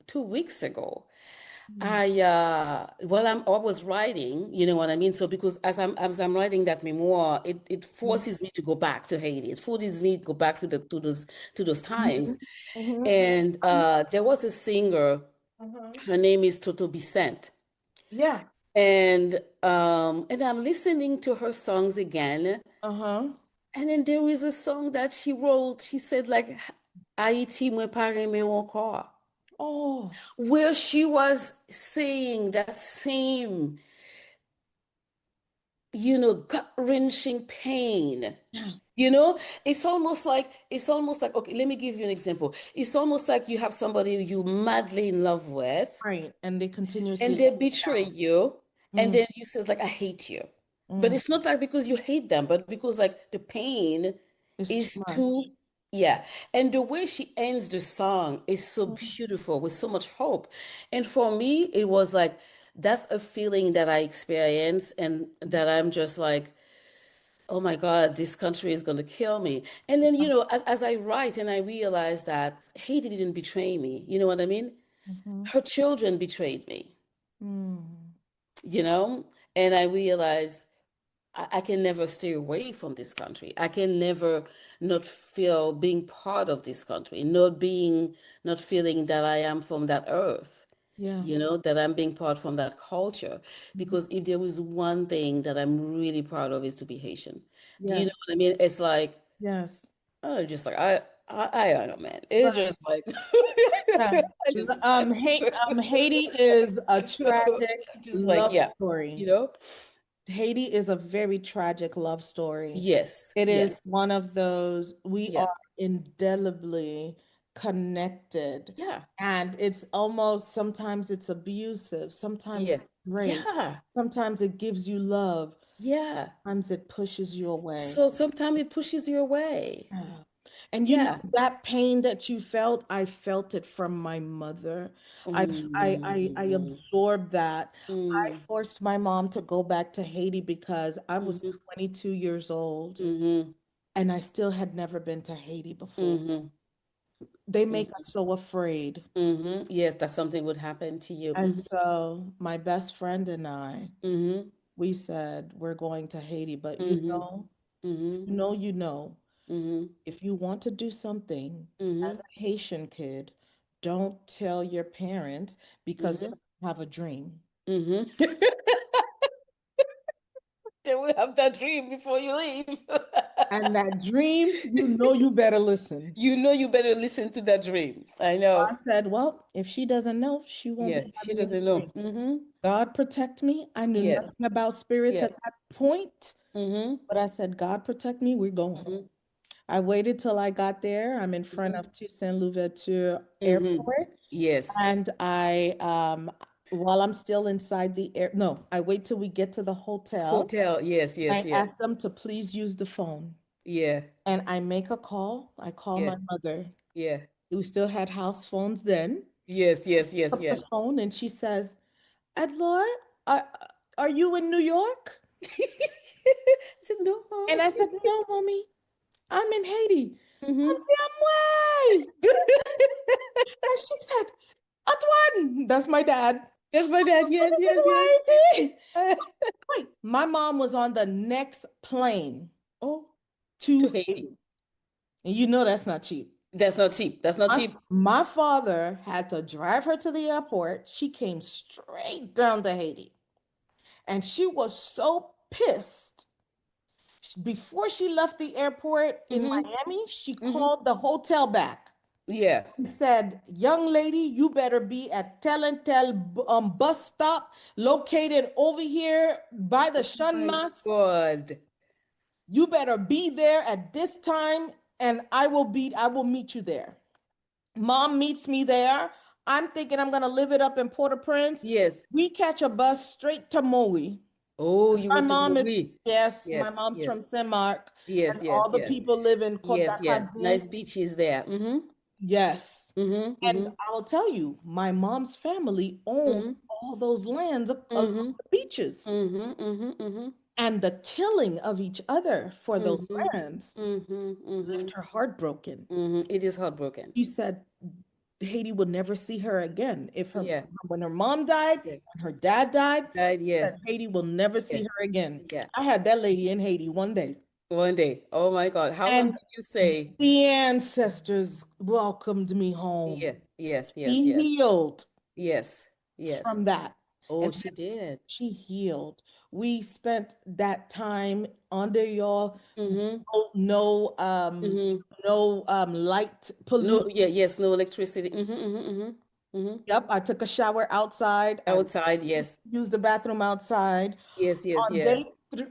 2 weeks ago, I was writing, you know what I mean? So because as I'm writing that memoir, it forces me to go back to Haiti. It forces me to go back to those Mm-hmm. times. Mm-hmm. And there was a singer, Mm-hmm. her name is Toto Vicente. Yeah. And I'm listening to her songs again. Uh-huh. And then there is a song that she wrote. She said like Haiti me pare me encore, Oh. where she was saying that same, gut-wrenching pain. Yeah. You know, it's almost like okay, let me give you an example. It's almost like you have somebody you madly in love with, Right. And they continuously and let they you betray down. you, and Mm, then you says like I hate you. But mm. it's not like because you hate them, but because like the pain It's too is much. too, yeah. And the way she ends the song is so Mm, beautiful with so much hope. And for me, it was like that's a feeling that I experience and that I'm just like, oh my God, this country is going to kill me. And then, as I write and I realize that Haiti didn't betray me, you know what I mean? mm-hmm. Her children betrayed me, Mm, you know? And I realize I can never stay away from this country. I can never not feel being part of this country, not feeling that I am from that earth, yeah. that I'm being part from that culture. Mhm. Because if there is one thing that I'm really proud of is to be Haitian. Do you know Yes. what I mean? It's like, Yes. oh, just like I. I don't know, man. It's just like Yeah. I just I Haiti is a tragic just like love yeah, story. you know? Haiti is a very tragic love story. Yes, It is yes, one of those, we yeah, are indelibly connected. yeah, And it's almost, sometimes it's abusive, sometimes yeah, it's great, yeah, sometimes it gives you love, yeah. sometimes it pushes you away. So sometimes it pushes you away. Yeah. And you know Yeah. that pain that you felt, I felt it from my mother. I Mm, absorbed that. I mm, forced my mom to go back to Haiti because I was mm-hmm, 22 years old mm-hmm, and I still had never been to Haiti before. mm-hmm, They make mm-hmm, us so afraid. mm-hmm. Yes, that something would happen to you. And Mm-hmm, so my best friend and I, mm-hmm, we said we're going to Haiti, but mm-hmm, mm-hmm, you know, mm-hmm, if you want to do something mm-hmm, as a Haitian kid, don't tell your parents because they mm-hmm, have a dream. mm-hmm. They will have that dream before you leave. And that dream, you better listen. You know you better listen to that dream. I I know. said, well, if she doesn't know, she won't Yeah, be she having any doesn't know. dreams. Mm-hmm. God protect me. I knew Yeah, nothing about spirits yeah. at that point, Mm-hmm. but I said, God protect me, we're going. Mm-hmm. I waited till I got there. I'm in front Mm-hmm. of Toussaint Louverture Mm-hmm. Airport. Yes. And while I'm still inside the air, no, I wait till we get to the hotel. Hotel. Yes, I yes, yeah. ask them to please use the phone. Yeah. And I make a call. I call Yeah. my mother. Yeah. We still had house phones then. Yes, yes, yes, Up yeah. the phone and she says, Adlor, are, are you in New York? I said, no, And Mom. I said, no, mommy, I'm in Haiti. Mm-hmm. Damn way. And she said, Antoine, that's my dad. That's my dad. Yes, yes, yes. In Haiti. Wait, my mom was on the next plane Oh, to to Haiti. Haiti. And you know that's not cheap. That's not cheap. That's not My, cheap. my father had to drive her to the airport. She came straight down to Haiti. And she was so pissed. Before she left the airport in Mm-hmm. Miami, she Mm-hmm. called the hotel back Yeah. and said, young lady, you better be at Tel and Tel bus stop located over here by the My Shunmas. God. You better be there at this time and I will meet you there. Mom meets me there. I'm thinking I'm gonna live it up in Port-au-Prince. Yes. We catch a bus straight to Maui. Oh, you My went to mom is, Maui. yes, my Yes, mom's yes, from Saint Mark, yes, and yes, all the yes, people live in Côte yes, yeah. d'Acadie. Nice beaches there. Mm-hmm. Yes. Mm-hmm. And Mm-hmm. I will tell you, my mom's family owned Mm-hmm. all those lands along Mm-hmm. the beaches. Mm-hmm. Mm-hmm. Mm-hmm. And the killing of each other for those Mm-hmm. lands Mm-hmm. Mm-hmm. left her heartbroken. Mm-hmm. It is heartbroken. She said Haiti would never see her again. If her Yeah. when her mom died Yeah. and her dad died, Died, yeah. that Haiti will never Yeah. see her again. Yeah. I had that lady in Haiti one day. One day. Oh my God. How long And did you stay? the ancestors welcomed me home. Yeah. Yes, yes, She yes. healed Yes. Yes. from that. Oh, And she did. she healed. We spent that time under your Mm-hmm. no Mm-hmm. light No, pollution. yeah, yes, no electricity. Mm-hmm. Mm-hmm. Mm-hmm. Mm-hmm. Yep, I took a shower outside. I Outside, yes. used the bathroom outside. Yes, yes, On yeah.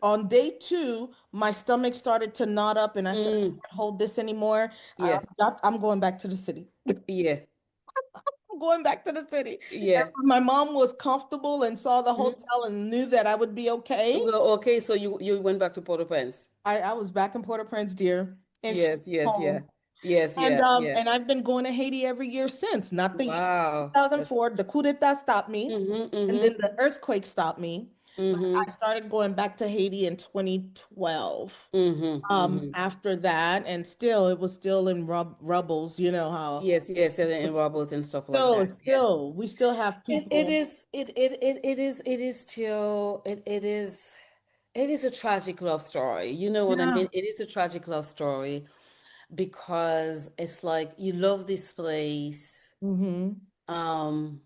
on day two, my stomach started to knot up, and I said, I Mm, can't hold this anymore. yeah. I'm going back to the city. Yeah. I'm going back to the city. And Yeah. when my mom was comfortable and saw the Mhm. hotel and knew that I would be okay, Well, okay, so you went back to Port-au-Prince. I was back in Port-au-Prince, dear, and she Yes, was yes, yeah. home. Yes, yeah, yeah. And I've been going to Haiti every year since. Not the year Wow. That's 2004, the coup d'etat stopped me, mm-hmm, and then mm-hmm, the earthquake stopped me. But I mm-hmm, started going back to Haiti in 2012. mm-hmm, mm-hmm. After that, and still, it was still in rubbles. You know how Yes, yes, and Robles and stuff like that. Yeah. we still have It people. is it is still it is a tragic love story. You know what I Yeah. mean? It is a tragic love story because it's like you love this place. Mm-hmm. Um,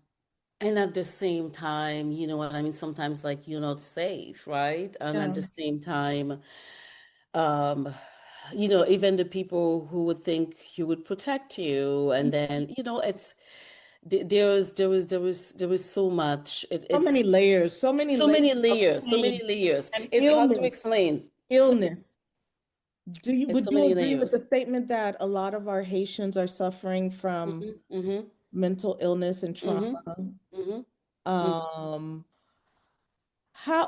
and at the same time, you know what I mean? Sometimes like you're not safe, right? And at Yeah. the same time, um, even the people who would think you would protect you, and then, there was so much. So many layers, so many So layers many of layers, so many pain layers. and It's hard to illness. explain. Illness. It's Would so you many agree with the layers. statement that a lot of our Haitians are suffering from Hmm. Hmm. mental illness and trauma? Hmm. Hmm. Um,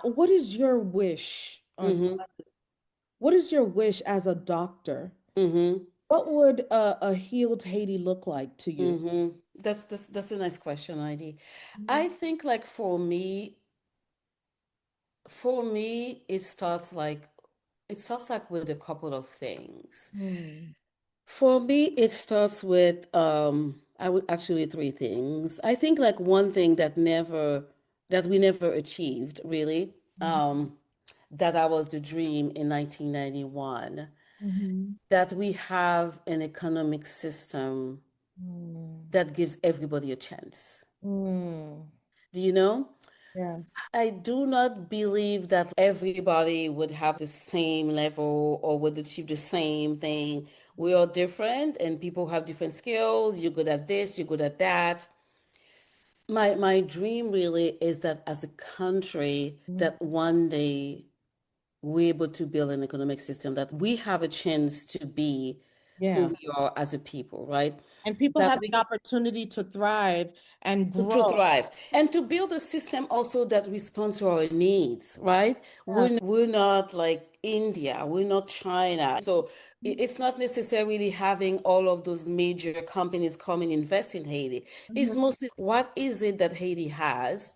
what is your wish on Hmm. what is your wish as a doctor? Hmm. What would a healed Haiti look like to you? Hmm. That's a nice question, Heidi. Mhm. I think, like, for me, it starts like with a couple of things. Hmm. For me, it starts with I would actually three things. I think, like, one thing that we never achieved really, that was the dream in 1991, Mhm. that we have an economic system Mm. that gives everybody a chance. Mm. Do you know? Yes. I do not believe that everybody would have the same level or would achieve the same thing. We are different and people have different skills. You're good at this, you're good at that. My dream really is that as a country, Mm. that one day we're able to build an economic system that we have a chance to be who Yeah. we are as a people, right? And people That have we the opportunity to thrive and to grow. thrive and to build a system also that responds to our needs, right? Yeah. We're not like India, we're not China. So it's not necessarily having all of those major companies come and invest in Haiti. It's Mhm. mostly what is it that Haiti has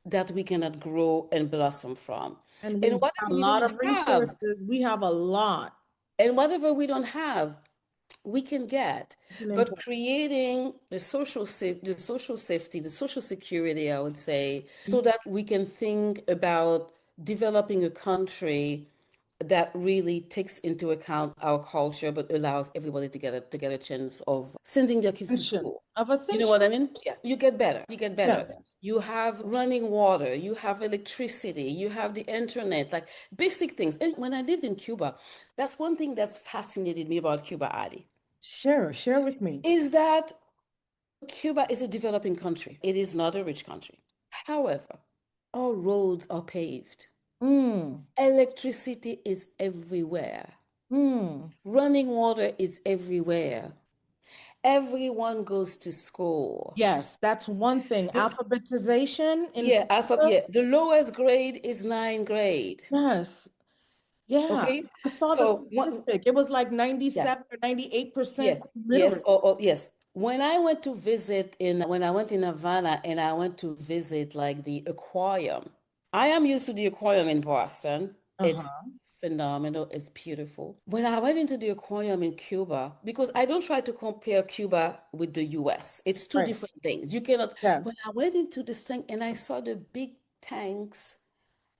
that we cannot grow and blossom from. And And we got whatever a we lot don't of have, resources. We have a lot. and whatever we don't have, we can get. It's an But important. creating the social safety, the social security, I would say, so that we can think about developing a country that really takes into account our culture, but allows everybody to get a chance of sending their kids to Ascension school. of You know ascension. what I mean? Yeah, you get better. You get Yeah. better. You have running water, you have electricity, you have the internet, like basic things. And when I lived in Cuba, that's one thing that's fascinated me about Cuba, Adi, Share with me. is that Cuba is a developing country. It is not a rich country. However, all roads are paved. Mm. Electricity is everywhere. Mm. Running water is everywhere. Everyone goes to school. Yes, that's one thing. The, Alphabetization in yeah, Cuba. the lowest grade is ninth grade. Yes. Yeah. Okay, I saw the so what? statistic. It was like Yeah, 97 or 98% yeah, yes, literate. yes. When I went in Havana and I went to visit like the aquarium. I am used to the aquarium in Boston. It's Uh-huh. phenomenal. It's beautiful. When I went into the aquarium in Cuba, because I don't try to compare Cuba with the US. It's two Right. different things. You cannot. Yeah. When I went into this thing and I saw the big tanks,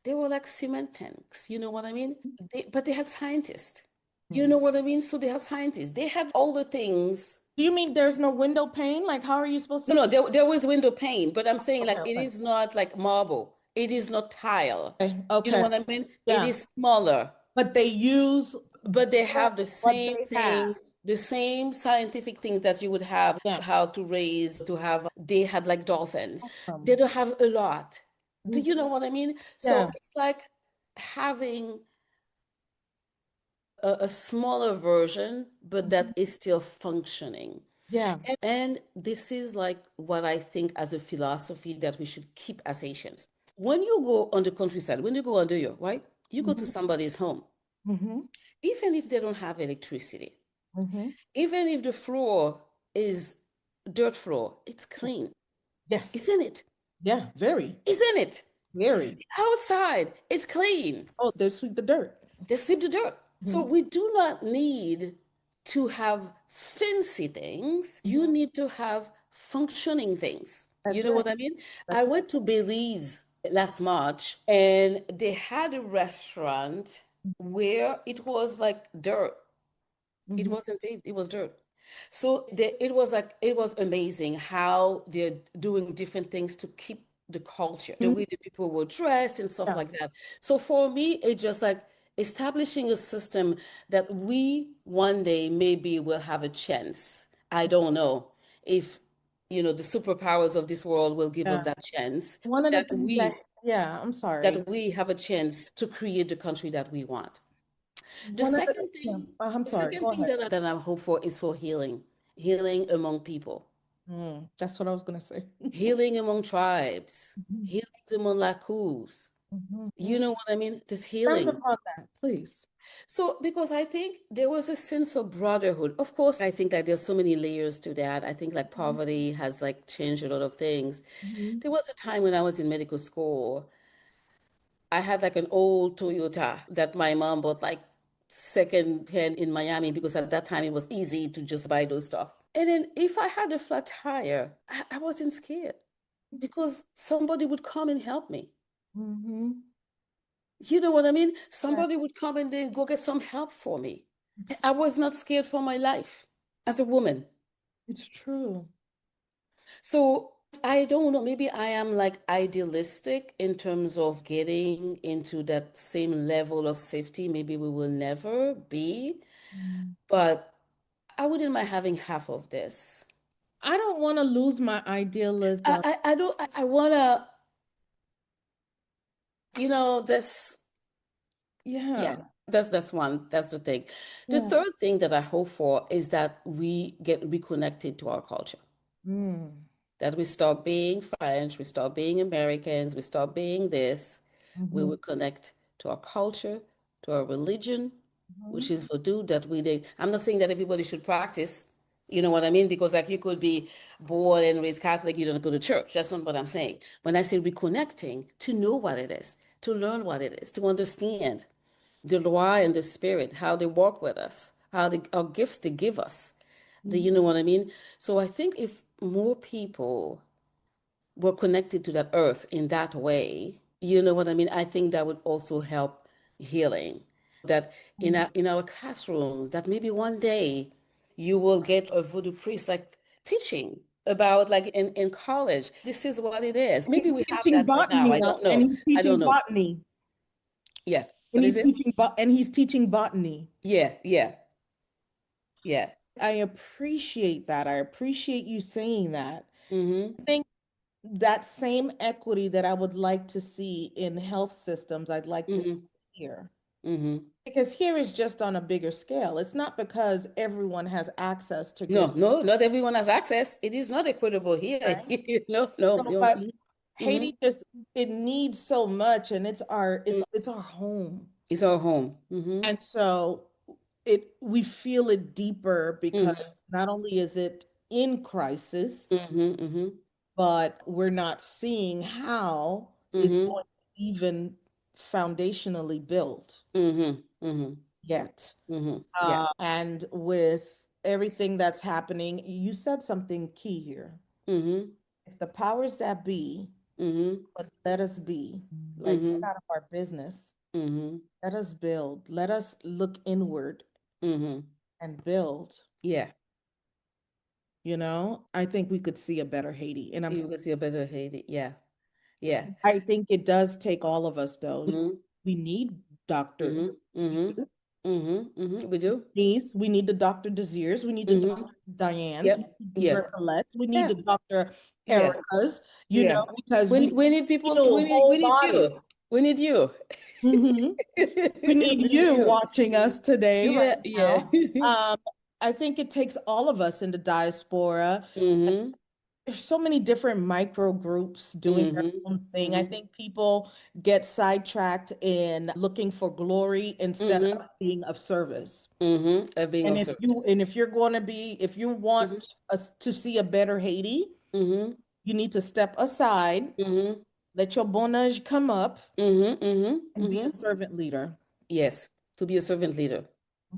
they were like cement tanks. You know what I mean? But they had scientists. You Hmm. know what I mean? So they have scientists. They had all the things. Do you mean there's no window pane? Like, how are you supposed to No, see? no, there was window pane, but I'm saying, Okay, like, it okay. is not like marble. It is not tile. Okay, You know okay. what I mean? It Yeah. is smaller, But they use but they have the what same they have. thing, the same scientific things that you would have, Yeah. how to raise, to have, they had like dolphins. They Awesome. don't have a lot. Do Mhm. you know what I mean? So Yeah. it's like having a smaller version, but that is still functioning. Yeah. And this is like what I think as a philosophy that we should keep as Haitians. When you go on the countryside, when you go under your, right? You go to Hmm. somebody's home, Hmm. even if they don't have electricity, Hmm. even if the floor is dirt floor, it's clean, Yes. isn't it? Yeah. Very, Isn't it? very. Outside, it's clean. Oh, they sweep the dirt. They sweep the dirt. So Hmm. we do not need to have fancy things. You Hmm. need to have functioning things. You That's know right. what I mean? I That's right. went to Belize last March and they had a restaurant where it was like dirt. It Hmm. wasn't paved, it was dirt. So it was amazing how they're doing different things to keep the culture, the way the people were dressed and stuff Yeah. like that. So for me, it's just like establishing a system that we one day maybe will have a chance. I don't know if, the superpowers of this world will give us Yeah. that chance, One of the that things that, we yeah, I'm sorry. that we have a chance to create the country that we want. The One of the, second yeah, thing, I'm the sorry. second Go thing ahead. that I hope for is for healing among people, That's what I was gonna say. healing among tribes, Mhm, healing among lacus. mhm. You know what I mean? Just Sound healing. upon that, please. So, because I think there was a sense of brotherhood. Of course, I think that there's so many layers to that. I think like poverty has like changed a lot of things. Mhm. There was a time when I was in medical school, I had like an old Toyota that my mom bought like second hand in Miami because at that time it was easy to just buy those stuff. And then if I had a flat tire, I wasn't scared because somebody would come and help me. Mhm. You know what I mean? Yeah, Somebody would come and then go get some help for me. I was not scared for my life as a woman. it's true. So I don't know, maybe I am like idealistic in terms of getting into that same level of safety. Maybe we will never be, Mm. but I wouldn't mind having half of this. I don't want to lose my idealism. I don't, I wanna, this, yeah, Yeah, that's one, that's the thing. The yeah. third thing that I hope for is that we get reconnected to our culture. Mm. That we stop being French, we stop being Americans, we stop being this. We Mhm, will connect to our culture, to our religion, which mhm, is voodoo that we did. I'm not saying that everybody should practice, you know what I mean? Because like you could be born and raised Catholic, you don't go to church. That's not what I'm saying. When I say reconnecting, to know what it is, to learn what it is, to understand the Loire and the Spirit, how they walk with us, our gifts they give us. You know mhm, what I mean? So I think if more people were connected to that earth in that way, you know what I mean? I think that would also help healing. That mhm. in our classrooms, that maybe one day you will get a voodoo priest like teaching about like in college. This is what it is. Maybe He's we have teaching that right now. botany I now, don't and know. he's I don't teaching know. botany, Yeah. and What is it? he's teaching botany. Yeah, yeah, yeah. I appreciate that. I appreciate you saying that. Mm-hmm. I think that same equity that I would like to see in health systems, I'd like to see Mm-hmm. here. Mm-hmm. Because here is just on a bigger scale. It's not because everyone has access to No, good, no, not everyone has access. It is not equitable here. right? No, no, So, no. but Mm-hmm. Haiti just it needs so much, and it's our home. It's our home. Mm-hmm. And so it we feel it deeper because Mm-hmm. not only is it in crisis, Mm-hmm. Mm-hmm. but we're not seeing how it's Mm-hmm. going to even foundationally built Mm-hmm. Mm-hmm. yet. Mm-hmm. Yeah. And with everything that's happening, you said something key here. Mm-hmm. If the powers that be Mm-hmm. would let us be, like Mm-hmm. get out of our business, Mm-hmm. let us build, let us look inward Mm-hmm. and build. Yeah. I think we could see a better Haiti. And You can see a better Haiti. Yeah. Yeah. I think it does take all of us, though. Mm-hmm. We need doctor. Mm-hmm. Mm-hmm. Mm-hmm. Mm-hmm. We do. We need the Dr. Desirs, we need the Mm-hmm. Dr. Dianes, we Yep. need the Yeah. Recollets, we need Yeah. the Dr. Yeah. Ericas, Yeah. because we We need people, heal we whole need body. you. We need you. Mhm. We We need need you you. watching us today, Yeah, right yeah. now. I think it takes all of us in the diaspora. Mm-hmm. There's so many different micro groups doing their Mm-hmm. own thing. I Mm-hmm. think people get sidetracked in looking for glory instead Mm-hmm. of being of service. Mm-hmm. Of being And of service. if you Mm-hmm. want us to see a better Haiti, Mm-hmm. you need to step aside, Mm-hmm. let your bon âge come up, Mm-hmm. Mm-hmm. and be a Mm-hmm. servant leader. Yes. To be a servant leader.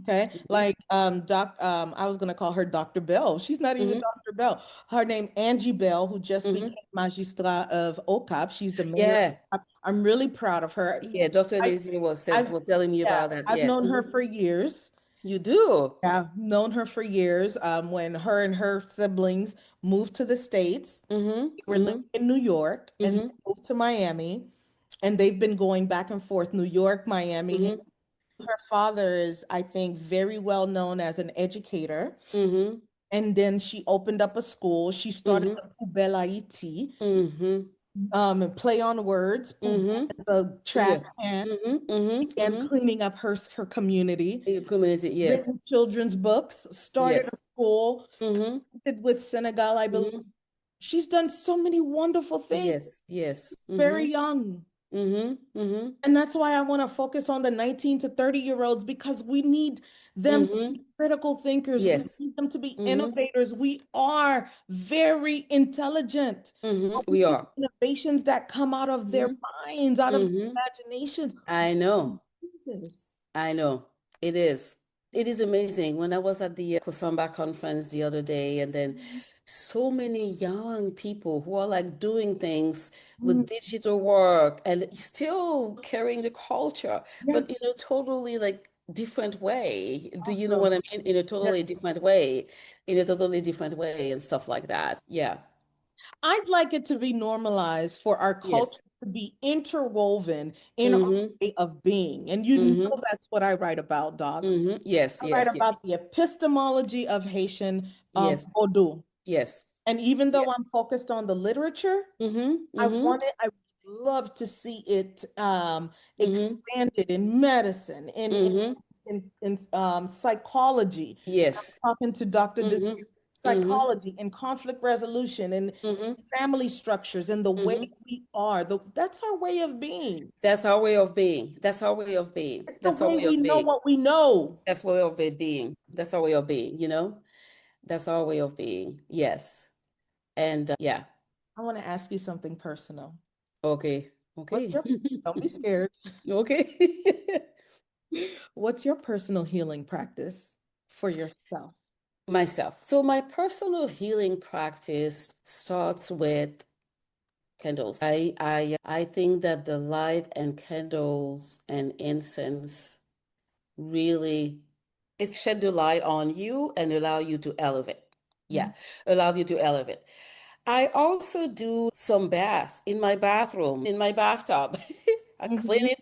Okay. Mm-hmm. Like I was gonna call her Dr. Bell. She's not even Mm-hmm. Dr. Bell. Her name Angie Bell, who just Mm-hmm. became Magistrat of OCAP. She's the mayor. Yeah. I'm really proud of her. Yeah. Dr. I Lazy I've was telling me yeah, about that. I've Yeah. known her Mm-hmm. for years. You do. Yeah, known her for years. When her and her siblings moved to the States, Mm-hmm. they were living Mm-hmm. in New York and Mm-hmm. they moved to Miami, and they've been going back and forth, New York, Miami. Mm-hmm. her father is, I think, very well known as an educator. Mm-hmm. And then she opened up a school. She started Mm-hmm. the Poubelle Haiti, Mm-hmm. and play on words. Poubelle Mm-hmm. is a trash Yeah. can. Mm-hmm. Mm-hmm. And Mm-hmm. cleaning up her community. Your community, yeah. Written children's books. Started Yes. a school. Mm-hmm. Connected with Senegal, I believe. Mm-hmm. She's done so many wonderful things. Yes. Yes. Mm-hmm. Very young. Mm-hmm. Mm-hmm. And that's why I want to focus on the 19 to 30-year-olds because we need them to Mm-hmm. be critical thinkers. We Yes. need them to be Mm-hmm. innovators. We are very intelligent. Mm-hmm. But we We need are. innovations that come out of their Mm-hmm. minds, out of Mm-hmm. their imaginations. I know. Jesus. I know. It is. It is amazing. When I was at the Kusamba conference the other day, and then so many young people who are like doing things Mhm. with digital work and still carrying the culture, but Yes, in a totally like different way. Do you know what awesome. I mean? In a Yes. totally different way, in a totally different way, and stuff like that. Yeah. I'd like it to be normalized for our Yes. culture to be interwoven in our Mm-hmm. way of being. And you know Mm-hmm. that's what I write about, Doc. Mm-hmm. Yes. I write Yes. about Yes. the epistemology of Haitian Yes. Vodou. Yes. And even though Yes. I'm focused on the literature, Mm-hmm. Mm-hmm. I would love to see it Mm-hmm. expanded in medicine, Mm-hmm. in psychology. Yes. Talking to Dr. Desir, Mm-hmm. Mm-hmm. psychology and conflict resolution and Mm-hmm. family structures and the way Mm-hmm. we are. That's our way of being. That's our way of being. That's our way of being. It's the That's our way way we of know being. what we know. That's our way of being. That's our way of being, you know? That's our way of being. Yes. And yeah. I want to ask you something personal. Okay. What's Okay. your, don't be scared. Okay. What's your personal healing practice for yourself? Myself. So my personal healing practice starts with candles. I think that the light and candles and incense really it's shed the light on you and allow you to elevate. Yeah, Mhm. allow you to elevate. I also do some bath in my bathroom, in my bathtub. I clean Mhm. it.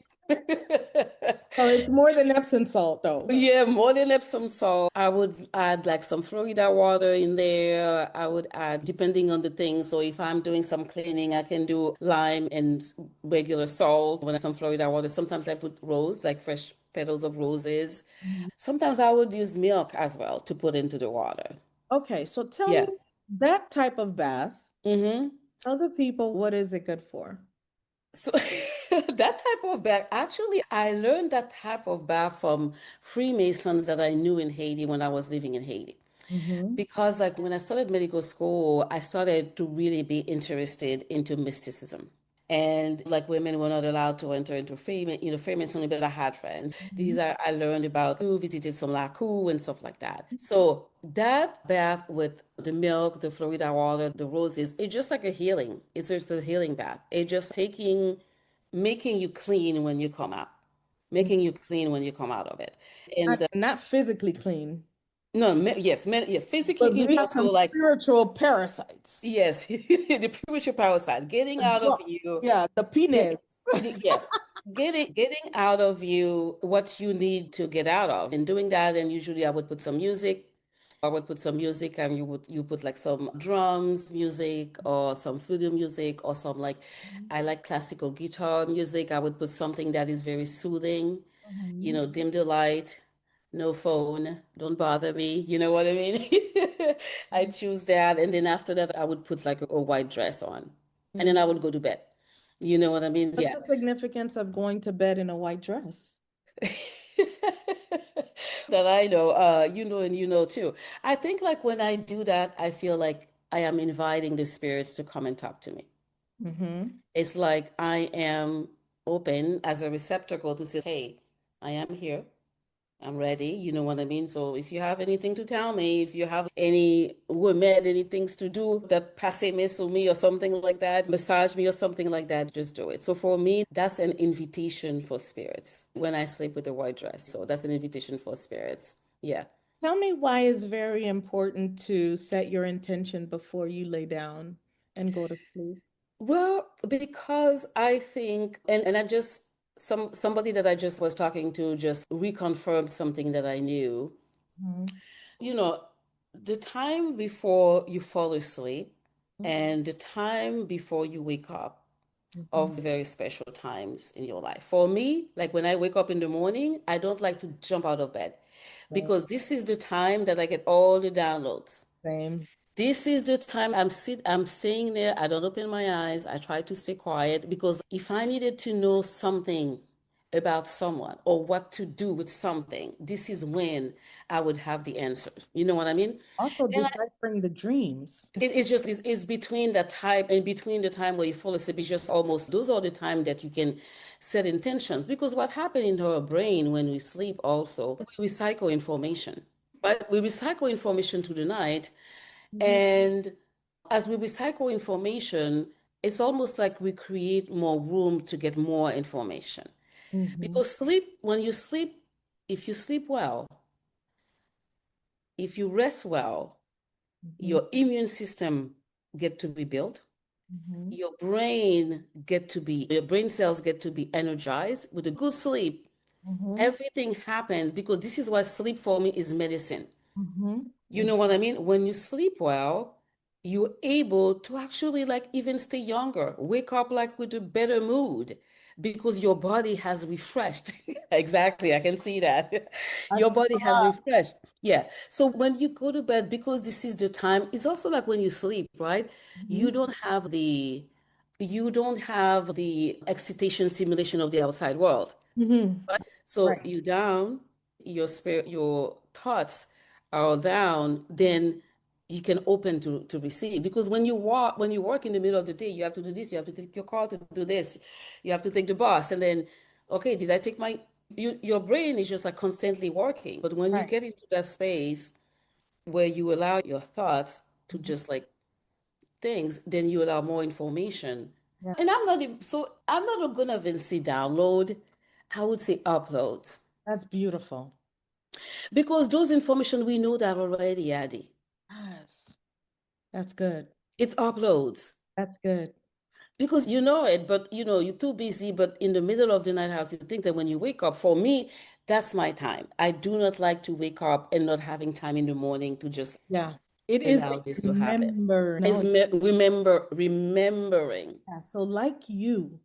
So it's more than Epsom salt, though. Yeah, more than Epsom salt. I would add like some Florida water in there. I would add, depending on the thing. So if I'm doing some cleaning, I can do lime and regular salt. When I some Florida water, sometimes I put rose, like fresh petals of roses. Mhm. Sometimes I would use milk as well to put into the water. Okay, so tell me Yeah. that type of bath, Mm-hmm. other people, what is it good for? So that type of bath, actually, I learned that type of bath from Freemasons that I knew in Haiti when I was living in Haiti. Hmm. Because like when I started medical school, I started to really be interested into mysticism. And like women were not allowed to enter into Freemasonry, but I had friends. These are I learned about who visited some Laku and stuff like that. So that bath with the milk, the Florida water, the roses, it's just like a healing. It's just a healing bath. It's just making you clean when you come out, making you clean when you come out of it. And Not physically clean, no, yes, yeah, physically but clean, we but have also some like spiritual parasites. yes, the premature parasite getting out of you, Yeah, the get, penis. yeah, getting out of you what you need to get out of. In doing that, and usually I would put some music. I would put some music, and you put like some drums music or some voodoo music or some like I like classical guitar music. I would put something that is very soothing. Mhm. Dim the light, no phone, don't bother me. You know what I mean? I choose that. And then after that, I would put like a white dress on. And then Mhm. I would go to bed. You know what I mean? What's Yeah. the significance of going to bed in a white dress? That I know, you know, and you know too. I think like when I do that, I feel like I am inviting the spirits to come and talk to me. Hmm. It's like I am open as a receptacle to say, hey, I am here. I'm ready. You know what I mean? So if you have anything to tell me, if you have any women, any things to do that passe me sur me or something like that, massage me or something like that, just do it. So for me, that's an invitation for spirits when I sleep with a white dress. So that's an invitation for spirits. Yeah. Tell me why it's very important to set your intention before you lay down and go to sleep. Well, because I think, and I just somebody that I just was talking to just reconfirmed something that I knew. Mhm. You know, the time before you fall asleep and the time before you wake up are Mhm. very special times in your life. For me, like when I wake up in the morning, I don't like to jump out of bed Same. because this is the time that I get all the downloads. Same. This is the time I'm staying there. I don't open my eyes. I try to stay quiet because if I needed to know something about someone or what to do with something, this is when I would have the answers. You know what I mean? Also And deciphering the dreams. it's between the time and between the time where you fall asleep. It's just almost those are the time that you can set intentions because what happened in our brain when we sleep also we recycle information. But we recycle information through the night, Mhm. and as we recycle information, it's almost like we create more room to get more information. Mhm. Because when you sleep, if you sleep well, if you rest well, Mhm. your immune system get to be built. Mhm. Your brain cells get to be energized. With a good sleep, Mhm. everything happens because this is why sleep for me is medicine. Mhm. You know what I mean? When you sleep well, you're able to actually like even stay younger, wake up like with a better mood because your body has refreshed. Exactly, I can see that. I Your feel body has refreshed. Yeah. So when you go to bed, because this is the time, it's also like when you sleep, right? You Mhm. don't have the you don't have the excitation simulation of the outside world. Mhm. Right? So Right. you down, your spirit, your thoughts are down, then you can open to receive. Because when you work in the middle of the day, you have to do this, you have to take your car to do this, you have to take the bus, and then, okay, did I take your brain is just like constantly working. But when you Right. get into that space where you allow your thoughts to Mhm. just like things, then you allow more information. Yeah. And I'm not gonna even say download. I would say upload. That's beautiful. Because those information we know that already, Addy. Yes. That's good. It's uploads. That's good. Because you know it, but you're too busy. But in the middle of the night house, you think that when you wake up, for me, that's my time. I do not like to wake up and not having time in the morning to just Yeah. It is allow this to happen. remember. Is No. remembering. Yeah. So like you,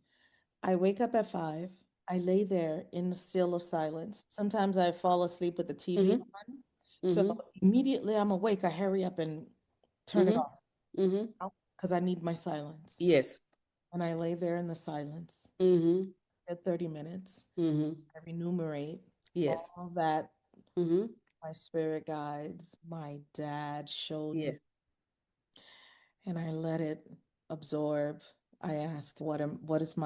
I wake up at 5. I lay there in the still of silence. Sometimes I fall asleep with the TV Mm-hmm. on. So Mm-hmm. immediately I'm awake. I hurry up and turn it Mm-hmm. off Mm-hmm. because I need my silence. Yes. And I lay there in the silence Mm-hmm. for 30 minutes. Mm-hmm. I enumerate Yes. all that Mm-hmm. my spirit guides, my dad showed Yeah. me, and I let it absorb. I ask, what's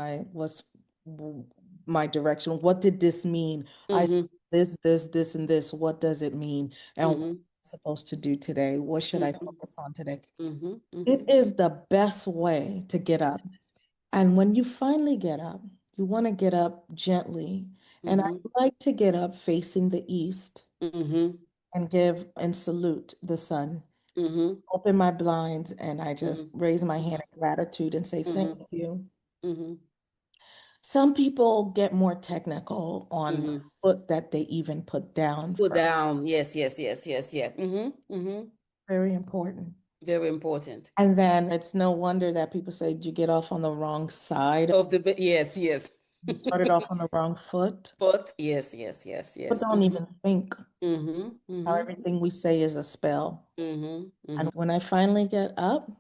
my direction? What did this mean? I Mm-hmm. this, and this. What does it mean? And what am Mm-hmm. I supposed to do today? What should I Mm-hmm. focus on today? Mm-hmm. It Mm-hmm. is the best way to get It is up. the best And when you finally get up, you want to get up gently. way. And I Mm-hmm. like to get up facing the east Mm-hmm. and give and salute the sun. Mm-hmm. Open my blinds and I just Mm-hmm. raise my hand in gratitude and say, thank Mm-hmm. you. Mm-hmm. Some people get more technical on the Mm-hmm. foot that they even put down Put first. down. Yes, yes, yes, yes, yeah. Mm-hmm. Mm-hmm. Very important. Very important. And then it's no wonder that people say, did you get off on the wrong side? Yes, yes. You started off on the wrong foot. But yes, yes, yes, But yes. don't Mm-hmm. even think Mm-hmm. how Mm-hmm. everything we say is a spell. Mm-hmm. And Mm-hmm. when I finally get up,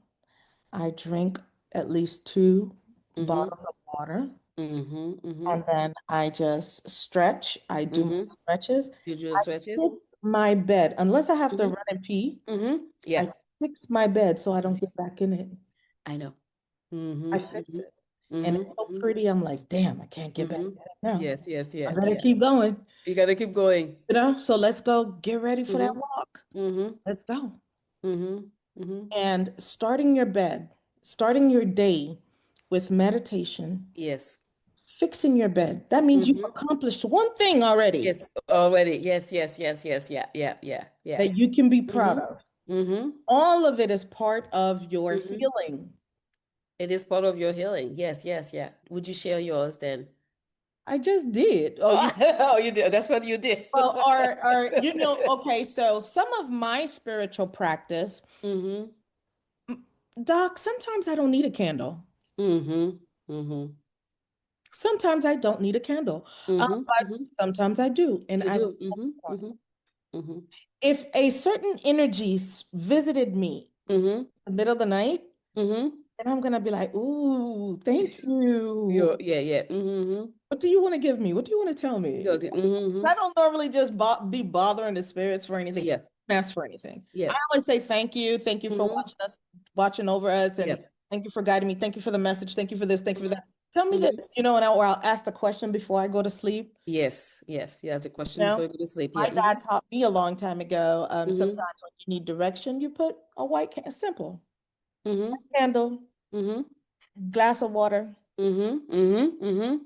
I drink at least 2 bottles of water. Mm-hmm. Mm-hmm. And then I just stretch. I do my Mm-hmm. stretches. You do I stretches? fix my bed. Unless I have to Mm-hmm. run and pee, Mm-hmm. Yeah. I fix my bed so I You don't fix get back in it. I know. Mm-hmm. I fix Mm-hmm. it. And it's so Mm-hmm. pretty. I'm like, damn, I can't get back Mm-hmm. in it now. Yes, yes, I yeah, better yeah. keep going. You gotta keep going. So let's go get ready for that Mm-hmm. walk. Mm-hmm. Let's go. Mm-hmm. Mm-hmm. And starting your day with meditation, Yes. fixing your bed. That means you've Mm-hmm. accomplished one thing already Yes, already. Yes, yes, yes, yes, yeah, yeah, yeah, yeah. that you can be proud Mm-hmm. of. Mm-hmm. All of it is part of your Mm-hmm. healing. It is part of your healing. Yes, yes, yeah. Would you share yours then? I just did. Oh, you Oh, you did. That's what you did. well, or okay, so some of my spiritual practice, Mm-hmm. Doc, sometimes I don't need a candle. Mm-hmm. Mm-hmm. Sometimes I don't need a candle. Mm-hmm. But Mm-hmm. sometimes I do. And You I do. Mm-hmm. Mm-hmm. Mm-hmm. if a certain energy visited me Mm-hmm. in the middle of the night, Mm-hmm. and I'm gonna be like, ooh, thank you. Yeah, yeah. Mm-hmm. What do you want to give me? What do you want to tell me? Mm-hmm. I don't normally just be bothering the spirits for anything, Yeah. ask for anything. Yeah. I always say thank you. Thank you for Mm-hmm. watching us, watching over us, Yeah. and thank you for guiding me. Thank you for the message. Thank you for this. Thank you for that. Tell me Mm-hmm. this, or I'll ask the question before I go to sleep. Yes. Yes. Yeah. That's a You question before know, you go to sleep. my Yeah. Mm-hmm. dad taught me a long time ago. Mm-hmm. Sometimes when you need direction, you put a white can simple Mm-hmm. candle, Mm-hmm. glass of water. Mm-hmm. Mm-hmm. Mm-hmm.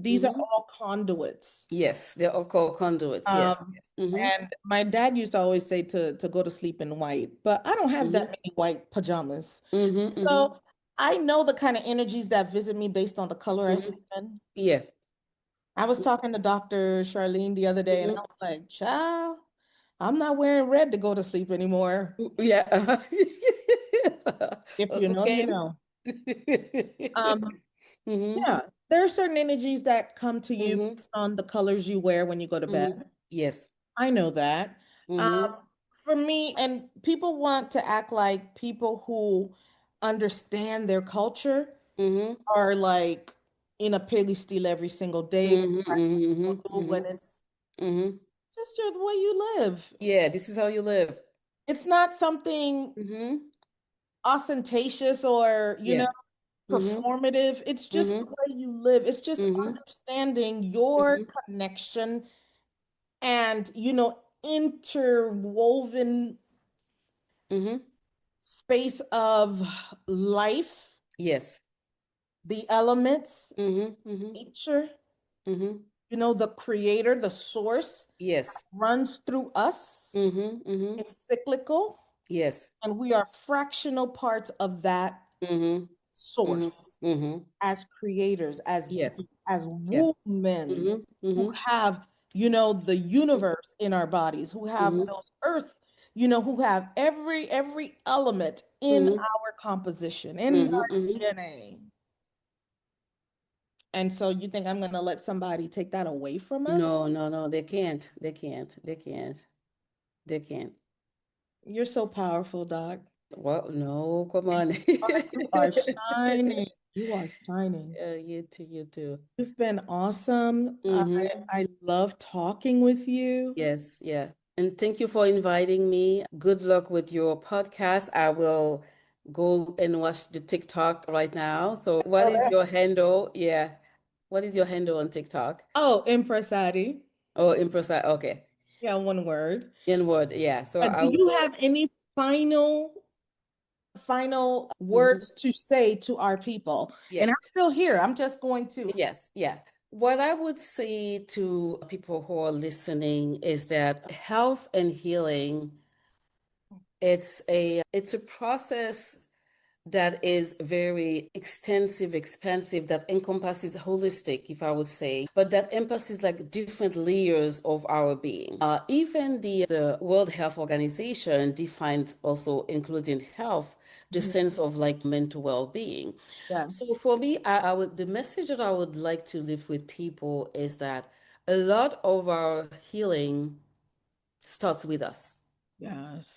These are Mm-hmm. all conduits. Yes. They're all called conduits. Yes. Um, Yes. Mm-hmm. and my dad used to always say to go to sleep in white, but I don't have that Mm-hmm. many white pajamas. Mm-hmm. Mm-hmm. So I know the kind of energies that visit me based on the color I Mm-hmm. sleep in. Yeah. I was talking to Dr. Charlene the other day, and I Mm-hmm. was like, child, I'm not wearing red to go to sleep anymore. Yeah. If you know, you Okay. know. Um, Mm-hmm. yeah, there are certain energies that come to you Mm-hmm. based on the colors you wear when you go to Mm-hmm. bed. Yes. I know that. Um, Mm-hmm. for me, and people want to act like people who understand their culture Mm-hmm. are like in a piggy steal every single day Mm-hmm. Mm-hmm. when Mm-hmm. it's Mm-hmm. just the way you live. Yeah, this is how you live. It's not something Mm-hmm. ostentatious or, Yeah. Mm-hmm. performative. It's just the Mm-hmm. way you live. It's just Mm-hmm. understanding your Mm-hmm. connection and, interwoven Mm-hmm. space of life, Yes. the elements, Mm-hmm. Mm-hmm. nature, Mm-hmm. the creator, the source Yes. runs through us, Mm-hmm. Mm-hmm. is cyclical, Yes. and we are fractional parts of that Mm-hmm. Mm-hmm. source Mm-hmm. as creators, as Yes. beings, as Yeah. women Mm-hmm. who Mm-hmm. have, the universe in our bodies, who have Mm-hmm. those earth, who have every element in Mm-hmm. our composition, in Mm-hmm. our Mm-hmm. DNA. And so you think I'm going to let somebody take that away from us? No, no, no, they can't. They can't. They can't. They can't. You're so powerful, Doc. Well, no, come on. You are shining. You are shining. You too, you too. You've been awesome. Mm-hmm. I love talking with you. Yes, yeah. And thank you for inviting me. Good luck with your podcast. I will go and watch the TikTok right now. So, what Oh, is your handle? Yeah. What is your handle on TikTok? oh, Empress Addi. Oh, Empress. Okay. Yeah, one word. In word. Yeah. So I Do you will. have any final Mhm. words to say to our people? And I'm Yes. still here. I'm just going to. Yes. Yeah. What I would say to people who are listening is that health and healing, it's a process that is very extensive, expansive, that encompasses holistic, if I would say, but that encompasses like different layers of our being. Even the World Health Organization defines also, including health, the Mhm. sense of like mental well-being. So Yes. for me, I would the message that I would like to leave with people is that a lot of our healing starts with us. Yes.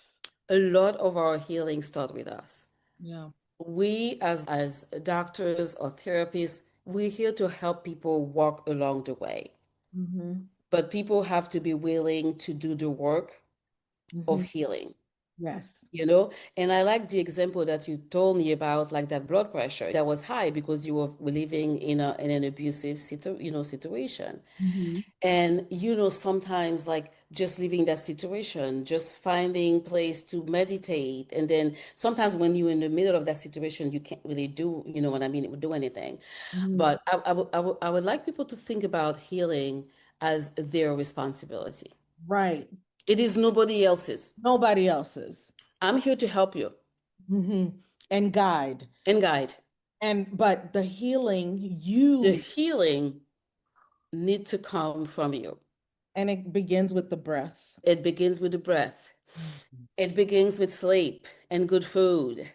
A lot of our healing starts with us. Yeah. We as doctors or therapists, we're here to help people walk along the way. Mm-hmm. But people have to be willing to do the work of Mm-hmm. healing, Yes. you know? And I like the example that you told me about, like that blood pressure that was high because you were living in an abusive situation. Mm-hmm. And sometimes like just leaving that situation, just finding place to meditate. And then sometimes when you're in the middle of that situation, you can't really do, you know what I mean, do anything. Mm-hmm. But I would like people to think about healing as their responsibility. Right. It is nobody else's. Nobody else's. I'm here to help you Mm-hmm. And guide. and guide. but the healing, The you, healing need to come from you. and it begins with the breath. It begins with the breath. It begins with sleep and good food.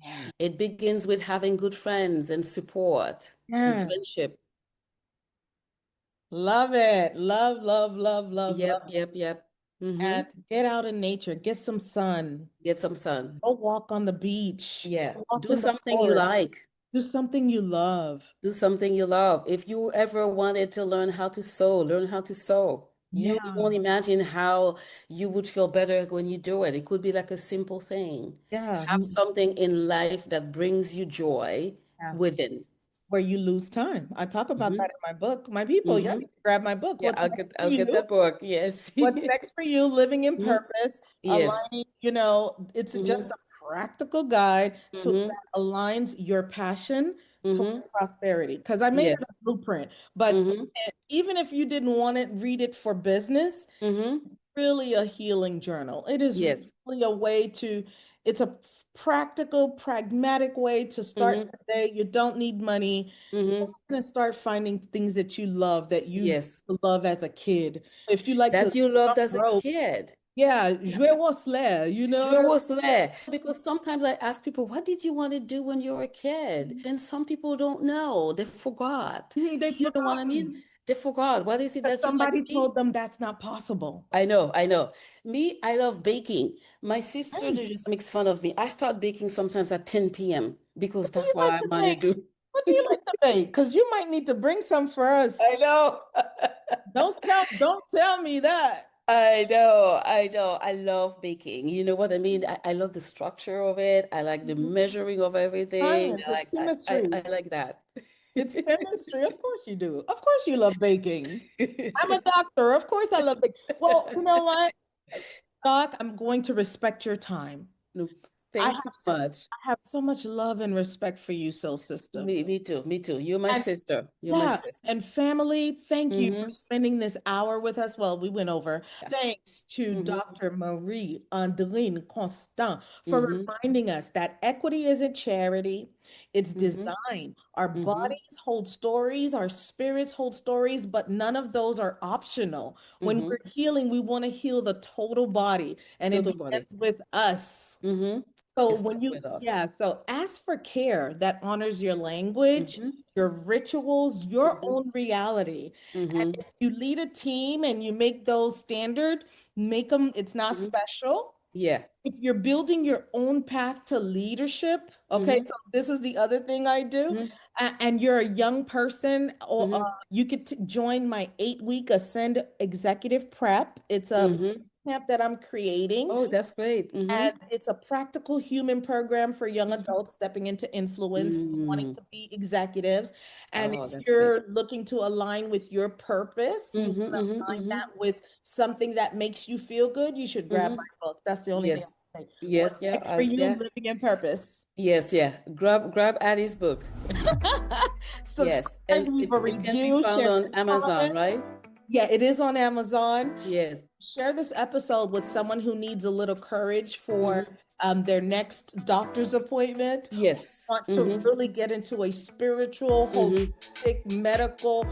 Yeah. It begins with having good friends and support and Yeah. friendship. Love it. Love, love, love, love, Yep, love. yep, yep. And get out in nature, get some sun, Get some sun. go walk on the beach, Yeah. go walk Do in the something you forest, like. do something you love. Do something you love. If you ever wanted to learn how to sew, learn how to sew. You Yeah. won't imagine how you would feel better when you do it. It could be like a simple thing. Yeah. Have something in life that brings you joy Yeah. within. Where you lose time. I talk about that Hmm in my book. My people, yeah, hmm you can grab my book. Yeah, What's next for I'll get you? that book. Yes. What's next for you? Living in hmm purpose, Yes. aligning, it's just hmm a practical guide hmm that aligns your passion hmm towards prosperity. Because I made it Yes. a blueprint, but hmm even if you didn't want it, read it for business, hmm really a healing journal. It is Yes. really a way it's a practical, pragmatic way to start hmm today. You don't need money. You're hmm going to start finding things that you love, that you Yes. love as a kid. If you like to That you loved jump as a rope, kid. yeah, jouer au slair, Je was there because sometimes I ask people, what did you want to do when you were a kid? And some people don't know. They forgot. They've You know what I forgotten mean? They forgot. What is it because that you like somebody me? told them that's not possible. I know, I know. Me, I love baking. My sister, Hey, they just makes fun of me. I start baking sometimes at 10 p.m. because what do that's you what like I to want to bake? do. What do you like to bake? Because you might need to bring some for I us. know. Don't tell me that. I know, I know. I love baking. You know what I mean? I love the structure of it. I like the measuring of everything. Science, it's chemistry. I like that. It's chemistry. Of course you do. Of course you love baking. I'm a doctor. Of course I love baking. Well, you know what, Doc, I'm going to respect your time. No, I thank you have so, much. I have so much love and respect for you, soul sister. Me too, me too. You're my And sister. You're my yeah, sister. and family, thank you for Mm-hmm. spending this hour with us. Well, we went over. Yeah. Thanks to Mm-hmm. Dr. Marie Andrine Constant for Mm-hmm. reminding us that equity isn't charity, it's Mm-hmm. design. Our Mm-hmm. bodies hold stories, our spirits hold stories, but none of those are optional. When Mm-hmm. we're healing, we want to heal the total body, and it Total body. begins with us. Mm-hmm. So It starts with us. so ask for care that honors your language, Mm-hmm. your rituals, your Mm-hmm. own reality. And Mm-hmm. if you lead a team and you make those standard, make them, it's not Mm-hmm. special. Yeah. If you're building your own path to leadership, okay, Mm-hmm. so this is the other thing I do, Mm-hmm. and you're a young person, or Mm-hmm. you could join my 8-week Ascend Executive Prep. It's a Mm-hmm. camp that I'm creating. Oh, that's great. Mm-hmm. And it's a practical human program for young adults stepping into influence, wanting Mm-hmm. to be executives. And Oh, if that's great. you're looking to align with your purpose, you Mm-hmm. want to Mm-hmm. align Mm-hmm. that with something that makes you feel good, you should grab Mm-hmm. my book. That's the only thing Yes. I can say. Yes. What's Yeah. next for you, Yeah. living in purpose? Yes. Yeah. Grab Addie's book. Subscribe, Yes. And leave a it can be review, found share on your Amazon, comment. right? Yeah, it is on Amazon. Yeah. Share this episode with someone who needs a little courage for Mm-hmm. their next doctor's appointment, Yes. want to Mm-hmm. really get into a spiritual, Mm-hmm. holistic, medical,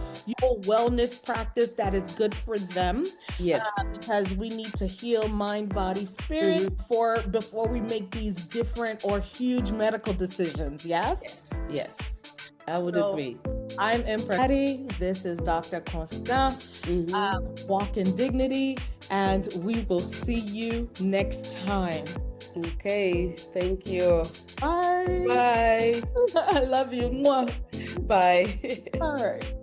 wellness practice that is good for them, Yes. because we need to heal mind, body, spirit Mm-hmm. before we make these different or huge medical decisions. Yes. Yes. Yes. I would So agree. I'm Empress Addi. This is Dr. Constant. Mm-hmm. Walk in dignity, and we will see you next time. Okay. Thank you. Bye. Bye. I love you. Mwah. Bye. All right.